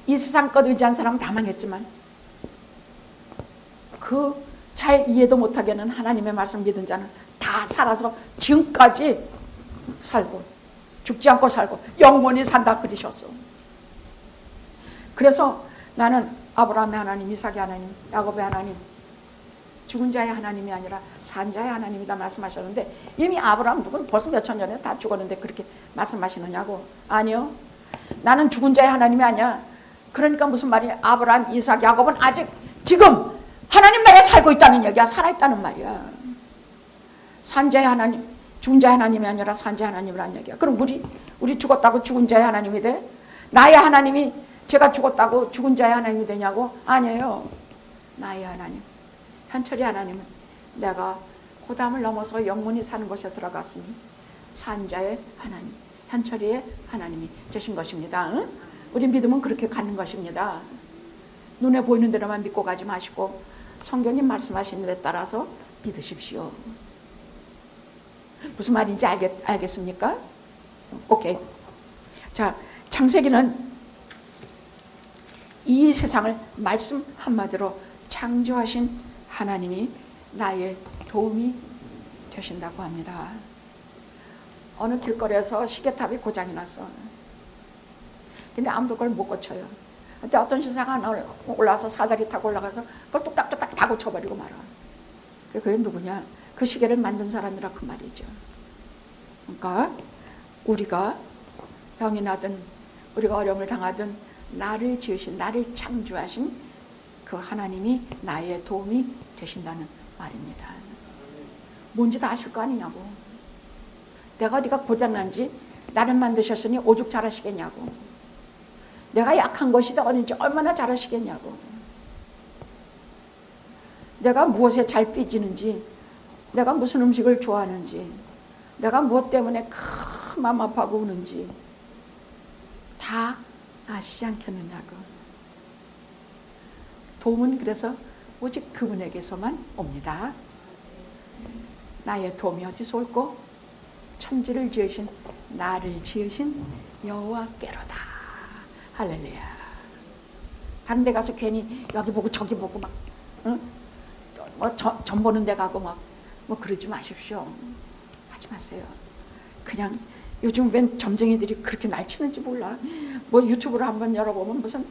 이 세상 것 의지한 사람은 다 망했지만 그 잘 이해도 못하게는 하나님의 말씀을 믿은 자는 다 살아서 지금까지 살고, 죽지 않고 살고 영원히 산다 그러셨어. 그래서 나는 아브라함의 하나님, 이삭의 하나님, 야곱의 하나님, 죽은 자의 하나님이 아니라 산 자의 하나님이다 말씀하셨는데, 이미 아브라함 누군 벌써 몇천 년에 다 죽었는데 그렇게 말씀하시느냐고. 아니요, 나는 죽은 자의 하나님이 아니야. 그러니까 무슨 말이야? 아브라함, 이삭, 야곱은 아직 지금 하나님 나라에 살고 있다는 얘기야. 살아있다는 말이야. 산 자의 하나님, 죽은 자의 하나님이 아니라 산 자의 하나님이라는 얘기야. 그럼 우리 죽었다고 죽은 자의 하나님이 돼? 나의 하나님이 제가 죽었다고 죽은 자의 하나님이 되냐고? 아니에요. 나의 하나님, 현철이 하나님은 내가 고담을 넘어서 영원히 사는 곳에 들어갔으니 산 자의 하나님, 현철이의 하나님이 되신 것입니다. 응? 우리 믿음은 그렇게 가는 것입니다. 눈에 보이는 대로만 믿고 가지 마시고 성경이 말씀하시는 데 따라서 믿으십시오. 무슨 말인지 알겠습니까? 오케이. 자, 창세기는 이 세상을 말씀 한마디로 창조하신 하나님이 나의 도움이 되신다고 합니다. 어느 길거리에서 시계탑이 고장이 났어. 근데 아무도 그걸 못 고쳐요. 근데 어떤 신사가 올라와서 사다리 타고 올라가서 그걸 뚝딱뚝딱 다 고쳐버리고 말아. 그게 누구냐? 그 시계를 만든 사람이라 그 말이죠. 그러니까 우리가 병이 나든 우리가 어려움을 당하든 나를 지으신, 나를 창조하신 그 하나님이 나의 도움이 되신다는 말입니다. 뭔지 다 아실 거 아니냐고. 내가 어디가 고장난지 나를 만드셨으니 오죽 잘하시겠냐고. 내가 약한 것이 어딘지 얼마나 잘하시겠냐고. 내가 무엇에 잘 삐지는지, 내가 무슨 음식을 좋아하는지, 내가 무엇 때문에 큰 마음 아파하고 우는지 다 아시지 않겠느냐고. 도움은 그래서 오직 그분에게서만 옵니다. 나의 도움이 어디서 올꼬? 천지를 지으신, 나를 지으신 여호와께로다. 할렐루야. 다른 데 가서 괜히 여기 보고 저기 보고 막, 응? 점 보는 데 가고 막, 그러지 마십시오. 하지 마세요. 그냥 요즘 웬 점쟁이들이 그렇게 날치는지 몰라. 유튜브를 한번 열어보면 무슨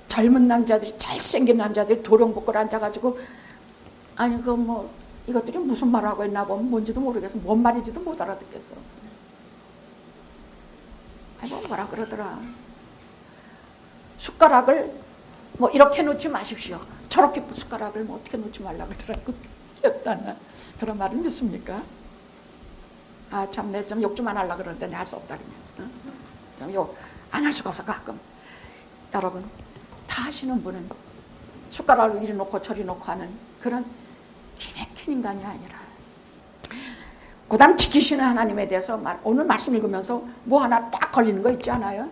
젊은 남자들이, 잘생긴 남자들이 도령복을 앉아가지고, 아니 이것들이 무슨 말하고 있나 보면 뭔지도 모르겠어. 뭔 말인지도 못 알아듣겠어. 뭐라 그러더라. 숟가락을 이렇게 놓지 마십시오. 저렇게 숟가락을 어떻게 놓지 말라고 그러더라고. 그런 말을 믿습니까? 아, 참, 내 좀 욕 좀 안 하려고 그러는데 내 할 수 없다, 그냥. 좀 욕 안 할 수가 없어, 가끔. 여러분, 다 하시는 분은 숟가락을 이리 놓고 저리 놓고 하는 그런 기맥힌 인간이 아니라, 그 다음 지키시는 하나님에 대해서 오늘 말씀 읽으면서 뭐 하나 딱 걸리는 거 있지 않아요?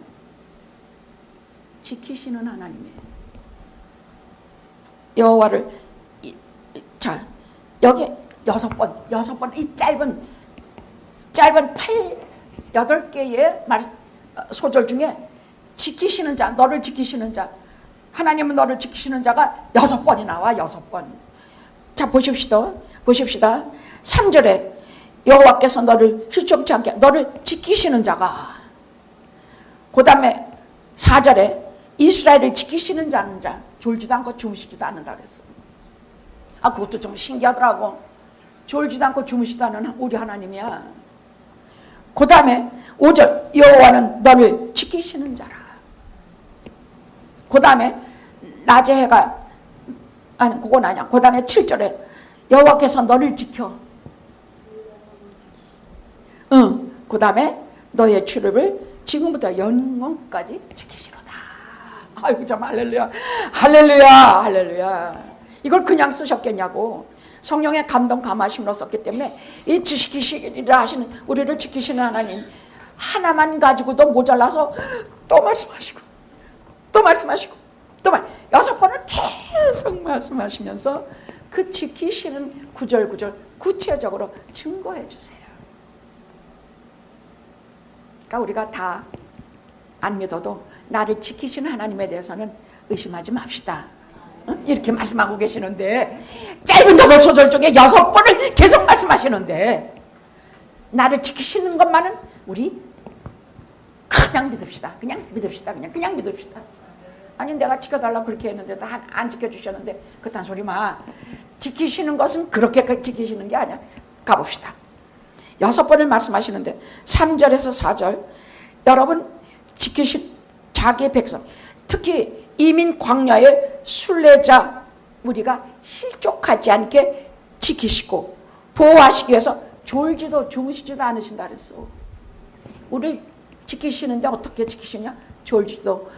지키시는 하나님이에요. 여호와를, 자, 여기 6번 이 짧은 8개의 소절 중에 지키시는 자, 너를 지키시는 자, 하나님은 너를 지키시는 자가 6번이 나와. 6번. 자, 보십시다. 3절에 여호와께서 너를 실족치 않게 너를 지키시는 자가, 그 다음에 4절에 이스라엘을 지키시는 자는 자, 졸지도 않고 주무시지도 않는다 그랬어. 아, 그것도 좀 신기하더라고. 졸지도 않고 주무시지도 않는 우리 하나님이야. 그 다음에 5절 여호와는 너를 지키시는 자라. 그 다음에 낮에 해가, 아니 그건 아니야. 그 다음에 7절에 여호와께서 너를 지켜. 그 다음에 너의 출입을 지금부터 영원까지 지키시로다. 아이고 참 할렐루야, 할렐루야, 할렐루야. 이걸 그냥 쓰셨겠냐고. 성령의 감동 감화심으로 썼기 때문에 이 지키시리라 하시는, 우리를 지키시는 하나님 하나만 가지고도 모자라서 또 말씀하시고 또 말씀하시고 또 6번을 계속 말씀하시면서 그 지키시는 구절구절 구체적으로 증거해 주세요. 그러니까 우리가 다 안 믿어도 나를 지키시는 하나님에 대해서는 의심하지 맙시다. 이렇게 말씀하고 계시는데, 짧은 소절 중에 6번을 계속 말씀하시는데, 나를 지키시는 것만은 우리 그냥 믿읍시다. 그냥 믿읍시다. 그냥 믿읍시다. 아니 내가 지켜달라고 그렇게 했는데도 안 지켜주셨는데 그딴 소리 마. 지키시는 것은 그렇게 지키시는 게 아니야. 가봅시다. 6번을 말씀하시는데 3절에서 4절, 여러분 지키신 자기의 백성, 특히 이민 광야의 순례자 우리가 실족하지 않게 지키시고 보호하시기 위해서 졸지도 주무시지도 않으신다 그랬어. 우리 지키시는데 어떻게 지키시냐? 졸지도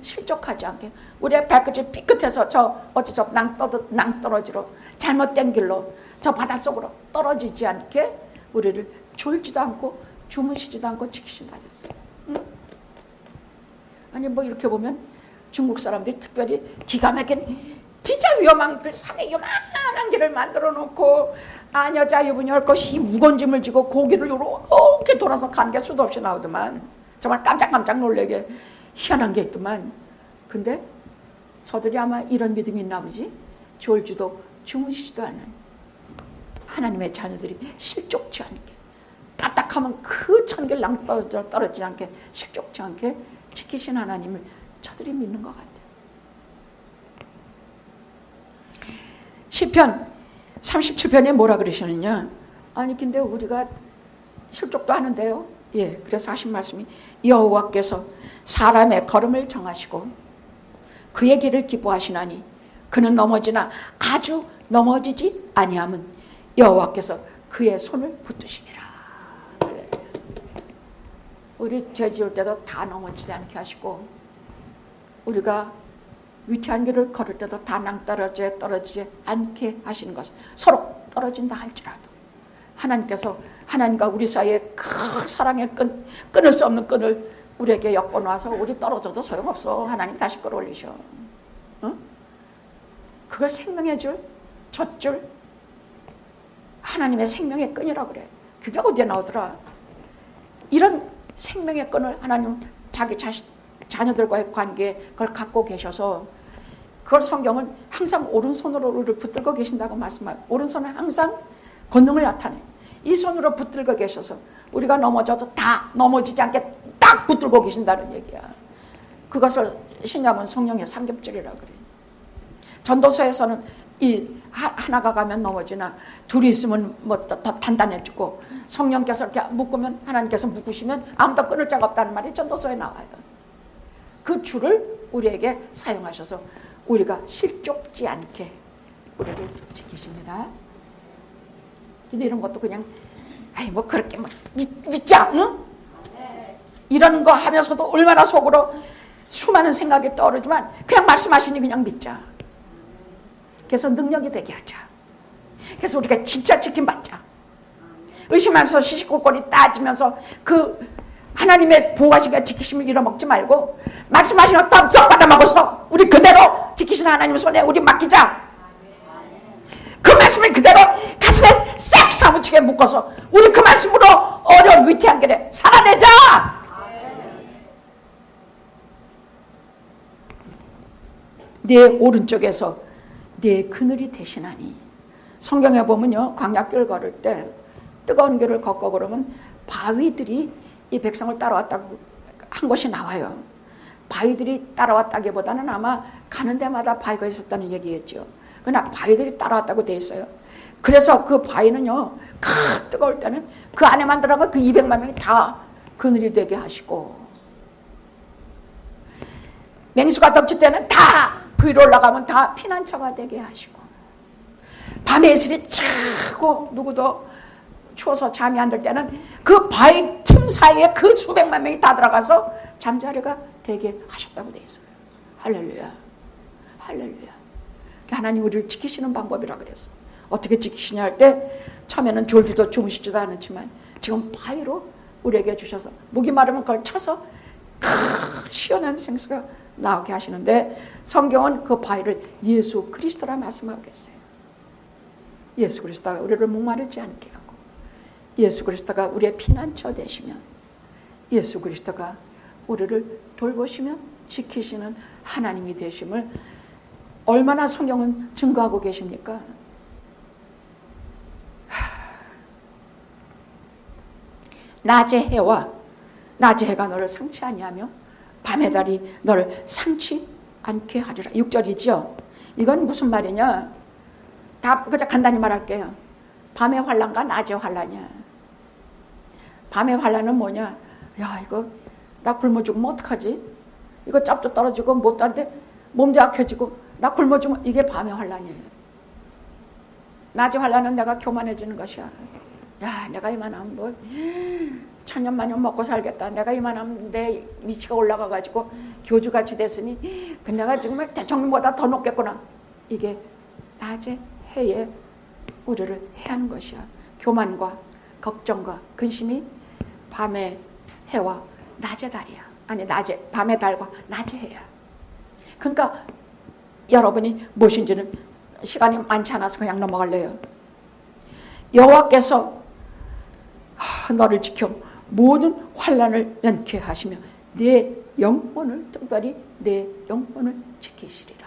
실족하지 않게. 우리의 발끝이 삐끗해서 낭떠러지로 잘못된 길로 저 바닷속으로 떨어지지 않게 우리를 졸지도 않고 주무시지도 않고 지키신다 그랬어. 응? 아니 뭐 이렇게 보면 중국 사람들이 특별히 기가 막힌 진짜 위험한 그 산에 요만한 길을 만들어 놓고 아녀 자유분이 할 것이 무거운 짐을 지고 고기를 이렇게 돌아서 가는 게 수도 없이 나오더만. 정말 깜짝깜짝 놀래게 희한한 게 있더만. 근데 저들이 아마 이런 믿음이 있나 보지. 졸지도 주무시지도 않는 하나님의 자녀들이 실족지 않게, 까딱하면 그 천길 떨어지지 않게, 실족지 않게 지키신 하나님을 저들이 믿는 것 같아요. 시편 37편에 뭐라 그러시느냐. 아니 근데 우리가 실족도 하는데요. 예, 그래서 하신 말씀이 여호와께서 사람의 걸음을 정하시고 그의 길을 기뻐하시나니 그는 넘어지나 아주 넘어지지 아니함은 여호와께서 그의 손을 붙드시니라. 우리 죄 지을 때도 다 넘어지지 않게 하시고, 우리가 위태한 길을 걸을 때도 다 떨어지지 않게 하시는 것은, 서로 떨어진다 할지라도 하나님께서, 하나님과 우리 사이에 그 사랑의 끊을 수 없는 끈을 우리에게 엮어놔서 우리 떨어져도 소용없어. 하나님 다시 끌어올리셔. 응? 그걸 생명의 줄, 젖줄, 하나님의 생명의 끈이라고 그래. 그게 어디에 나오더라. 이런 생명의 끈을 하나님 자기 자녀들과의 관계에 그걸 갖고 계셔서, 그걸 성경은 항상 오른손으로 우리를 붙들고 계신다고 말씀하고, 오른손은 항상 권능을 나타내. 이 손으로 붙들고 계셔서 우리가 넘어져도 다 넘어지지 않게 딱 붙들고 계신다는 얘기야. 그것을 신약은 성령의 삼겹줄이라고 그래. 전도서에서는 이 하나가 가면 넘어지나 둘이 있으면 뭐 더 단단해지고, 성령께서 이렇게 묶으면, 하나님께서 묶으시면 아무도 끊을 자가 없다는 말이 전도서에 나와요. 그 줄을 우리에게 사용하셔서 우리가 실족지 않게 우리를 지키십니다. 근데 이런 것도 그냥 아이 뭐 그렇게 뭐 믿자, 응? 이런 거 하면서도 얼마나 속으로 수많은 생각이 떠오르지만 그냥 말씀하시니 그냥 믿자. 그래서 능력이 되게 하자. 그래서 우리가 진짜 지킴받자. 의심하면서 시시콜콜이 따지면서 그 하나님의 보호하시기가 지키심을 잃어먹지 말고, 말씀하시는 거 딱 받아먹어서 우리 그대로 지키시는 하나님 손에 우리 맡기자. 그 말씀을 그대로 가슴에 싹 사무치게 묶어서 우리 그 말씀으로 어려운 위태한 길에 살아내자. 내 오른쪽에서 내 그늘이 되시나니. 성경에 보면요, 광야길 걸을 때 뜨거운 길을 걷고 그러면 바위들이 이 백성을 따라왔다고 한 것이 나와요. 바위들이 따라왔다기보다는 아마 가는 데마다 바위가 있었다는 얘기겠죠. 그러나 바위들이 따라왔다고 돼 있어요. 그래서 그 바위는요, 뜨거울 때는 그 안에만 들어가 그 200만 명이 다 그늘이 되게 하시고, 맹수가 덮칠 때는 다 그 위로 올라가면 다 피난처가 되게 하시고, 밤에 이슬이 차고 누구도 추워서 잠이 안 들 때는 그 바위 틈 한숨 사이에 그 수백만 명이 다 들어가서 잠자리가 되게 하셨다고 돼 있어요. 할렐루야. 할렐루야. 하나님 우리를 지키시는 방법이라 그랬어. 어떻게 지키시냐 할 때 처음에는 졸지도 주무시지도 않았지만 지금 바위로 우리에게 주셔서 목이 마르면 그걸 쳐서 시원한 생수가 나오게 하시는데 성경은 그 바위를 예수 그리스도라 말씀하고 계세요. 예수 그리스도가 우리를 목마르지 않게 하고 예수 그리스도가 우리의 피난처 되시면 예수 그리스도가 우리를 돌보시며 지키시는 하나님이 되심을 얼마나 성경은 증거하고 계십니까? 낮의 해가 너를 상치 아니하며 밤의 달이 너를 상치 않게 하리라. 6절이죠. 이건 무슨 말이냐? 다 그저 간단히 말할게요. 밤의 환난과 낮의 환난이야. 밤의 환난은 뭐냐? 야, 이거 나 굶어 죽으면 어떡하지? 이거 짭도 떨어지고 못도 안 돼. 몸도 약해지고 나 굶어 죽으면 이게 밤의 환난이에요. 낮의 환난은 내가 교만해지는 것이야. 야, 내가 이만하면 뭐 천년만년 먹고 살겠다. 내가 이만하면 내 위치가 올라가가지고 교주같이 됐으니 내가 정말 대통령보다 더 높겠구나. 이게 낮의 해에 우리를 해하는 것이야. 교만과 걱정과 근심이 밤의 해와 낮의 달이야. 아니 밤의 달과 낮의 해야. 그러니까 여러분이 무엇인지는 시간이 많지 않아서 그냥 넘어갈래요. 여호와께서 너를 지켜 모든 환난을 면케 하시며 내 영혼을 특별히 내 영혼을 지키시리라.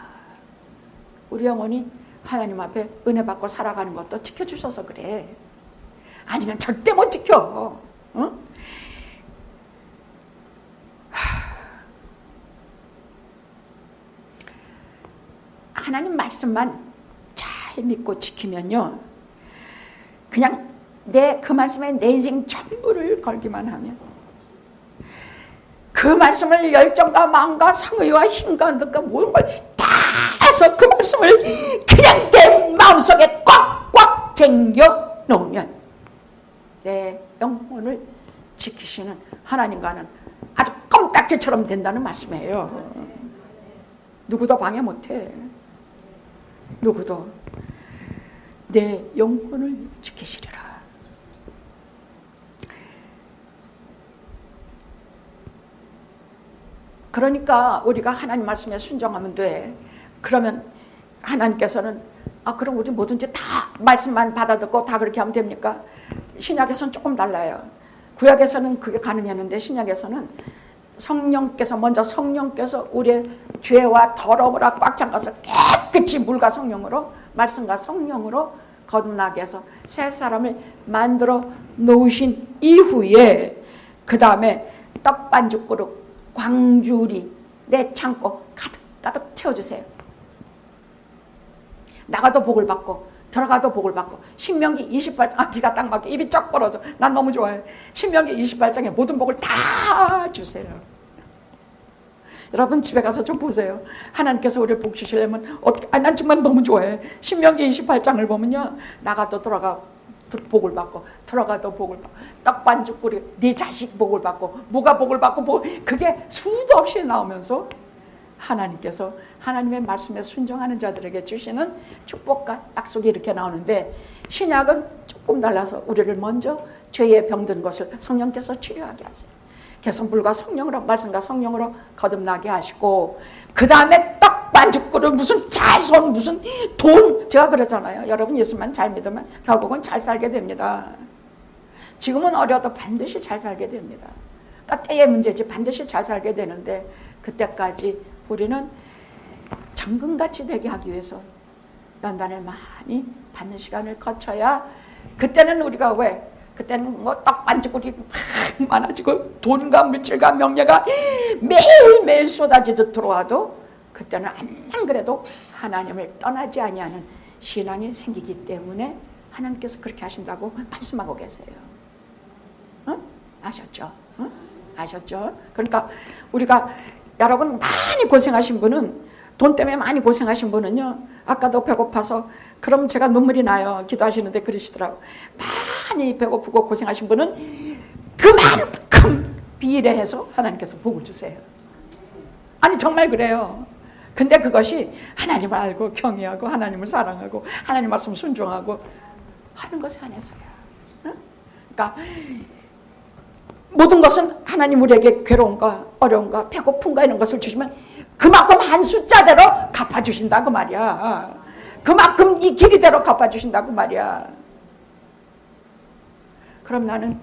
우리 영혼이 하나님 앞에 은혜 받고 살아가는 것도 지켜주셔서 그래. 아니면 절대 못 지켜. 응? 하나님 말씀만 잘 믿고 지키면요, 그냥 그 말씀에 내 인생 전부를 걸기만 하면, 그 말씀을 열정과 마음과 성의와 힘과 능과 모든 걸 다 해서 그 말씀을 그냥 내 마음속에 꽉꽉 쟁겨 놓으면 내 영혼을 지키시는 하나님과는 아주 껌딱지처럼 된다는 말씀이에요. 누구도 방해 못해. 누구도 내 영혼을 지키시리라. 그러니까 우리가 하나님 말씀에 순종하면 돼. 그러면 하나님께서는 그럼 우리 뭐든지 다 말씀만 받아듣고 다 그렇게 하면 됩니까? 신약에서는 조금 달라요. 구약에서는 그게 가능했는데 신약에서는 성령께서 우리의 죄와 더러움으로 꽉 잠가서 깨끗이 물과 성령으로, 말씀과 성령으로 거듭나게 해서 새 사람을 만들어 놓으신 이후에 그 다음에 떡반죽 그릇, 광주리 내 창고 가득 채워주세요. 나가도 복을 받고 들어가도 복을 받고. 신명기 28장, 기가 딱 막혀 입이 쩍 벌어져. 난 너무 좋아해. 신명기 28장에 모든 복을 다 주세요. 여러분 집에 가서 좀 보세요. 하나님께서 우리를 복 주시려면 난 정말 너무 좋아해. 신명기 28장을 보면요, 나가도 들어가 복을 받고 들어가도 복을 받고, 떡반죽거리 네 자식 복을 받고 뭐가 복을 받고 그게 수도 없이 나오면서 하나님께서 하나님의 말씀에 순종하는 자들에게 주시는 축복과 약속이 이렇게 나오는데, 신약은 조금 달라서 우리를 먼저 죄에 병든 것을 성령께서 치료하게 하세요. 그래서 물과 성령으로, 말씀과 성령으로 거듭나게 하시고, 그 다음에 떡반죽그릇 무슨 자손 무슨 돈, 제가 그러잖아요. 여러분 예수만 잘 믿으면 결국은 잘 살게 됩니다. 지금은 어려도 반드시 잘 살게 됩니다. 그러니까 때의 문제지 반드시 잘 살게 되는데, 그때까지 우리는 정금같이 되게 하기 위해서 연단을 많이 받는 시간을 거쳐야, 그때는 우리가 그때는 뭐 떡반죽이 막 많아지고 돈과 물질과 명예가 매일매일 쏟아지듯 들어와도 그때는 안 그래도 하나님을 떠나지 아니하는 신앙이 생기기 때문에 하나님께서 그렇게 하신다고 말씀하고 계세요. 응? 아셨죠? 응? 아셨죠? 그러니까 우리가, 여러분 많이 고생하신 분은, 돈 때문에 많이 고생하신 분은요, 아까도 배고파서, 그럼 제가 눈물이 나요. 기도하시는데 그러시더라고. 많이 배고프고 고생하신 분은 그만큼 비례해서 하나님께서 복을 주세요. 아니 정말 그래요. 근데 그것이 하나님을 알고 경외하고 하나님을 사랑하고 하나님 말씀 순종하고 하는 것에 한해서야. 그러니까 모든 것은 하나님 우리에게 괴로움과 어려움과 배고픔과 이런 것을 주시면 그만큼 한 숫자대로 갚아주신다 그 말이야. 그만큼 이 길이대로 갚아주신다 그 말이야. 그럼 나는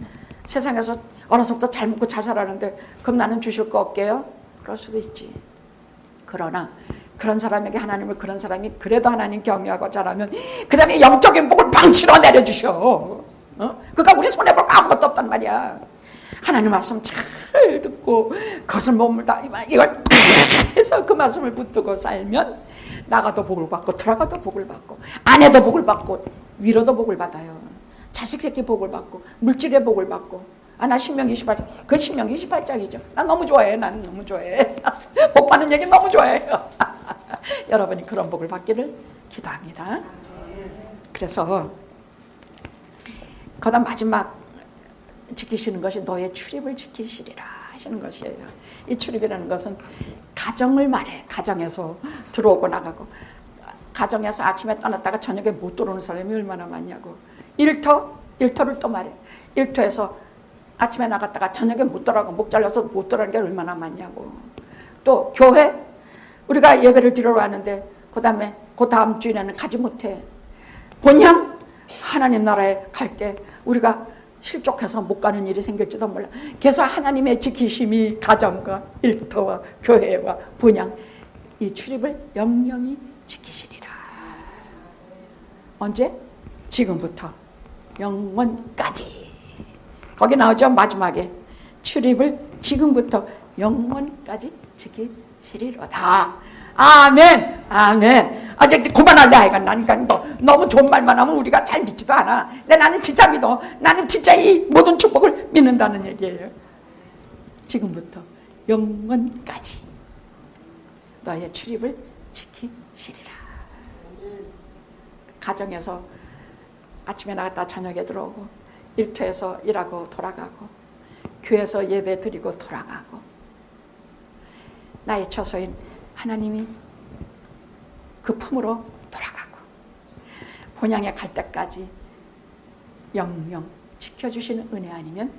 세상에서 어려서부터 잘 먹고 잘 살았는데 그럼 나는 주실 거 없게요? 그럴 수도 있지. 그러나 그런 사람에게 하나님을 그런 사람이 그래도 하나님 경외하고 잘하면 그 다음에 영적인 복을 방치로 내려주셔. 그러니까 우리 손에 볼 거 아무것도 없단 말이야. 하나님 말씀 잘 듣고 그것을 몸을다 이걸 해서 그 말씀을 붙들고 살면 나가도 복을 받고 들어가도 복을 받고 아내도 복을 받고 위로도 복을 받아요. 자식 새끼 복을 받고 물질의 복을 받고 나 신명기 28장 그 신명기 28장이죠. 난 너무 좋아해. 나는 너무 좋아해. 복 받는 얘기 너무 좋아해요. 여러분이 그런 복을 받기를 기도합니다. 그래서 그다음 마지막 지키시는 것이 너의 출입을 지키시리라 하시는 것이에요. 이 출입이라는 것은 가정을 말해. 가정에서 들어오고 나가고 가정에서 아침에 떠났다가 저녁에 못 들어오는 사람이 얼마나 많냐고. 일터를 또 말해. 일터에서 아침에 나갔다가 저녁에 못 돌아가고 목 잘려서 못 돌아가는 게 얼마나 많냐고. 또 교회 우리가 예배를 드리러 왔는데 그 다음 주일에는 가지 못해. 본향 하나님 나라에 갈 때 우리가 실족해서 못 가는 일이 생길지도 몰라. 그래서 하나님의 지키심이 가정과 일터와 교회와 본향 이 출입을 영영히 지키시리라. 언제? 지금부터 영원까지. 거기 나오죠. 마지막에 출입을 지금부터 영원까지 지키시리로다. 아멘. 아멘. 이제 그만할래. 하여간 나니까 너무 좋은 말만 하면 우리가 잘 믿지도 않아. 근데 나는 진짜 믿어. 나는 진짜 이 모든 축복을 믿는다는 얘기예요. 지금부터 영원까지 너의 출입을 지키시리라. 가정에서 아침에 나갔다 저녁에 들어오고 일터에서 일하고 돌아가고 교회에서 예배 드리고 돌아가고 나의 처소인 하나님이 그 품으로 돌아가고 본향에 갈 때까지 영영 지켜주시는 은혜 아니면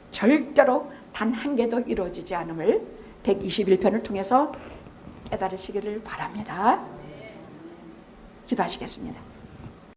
절대로 단 한 개도 이루어지지 않음을 121편을 통해서 깨달으시기를 바랍니다. 기도하시겠습니다.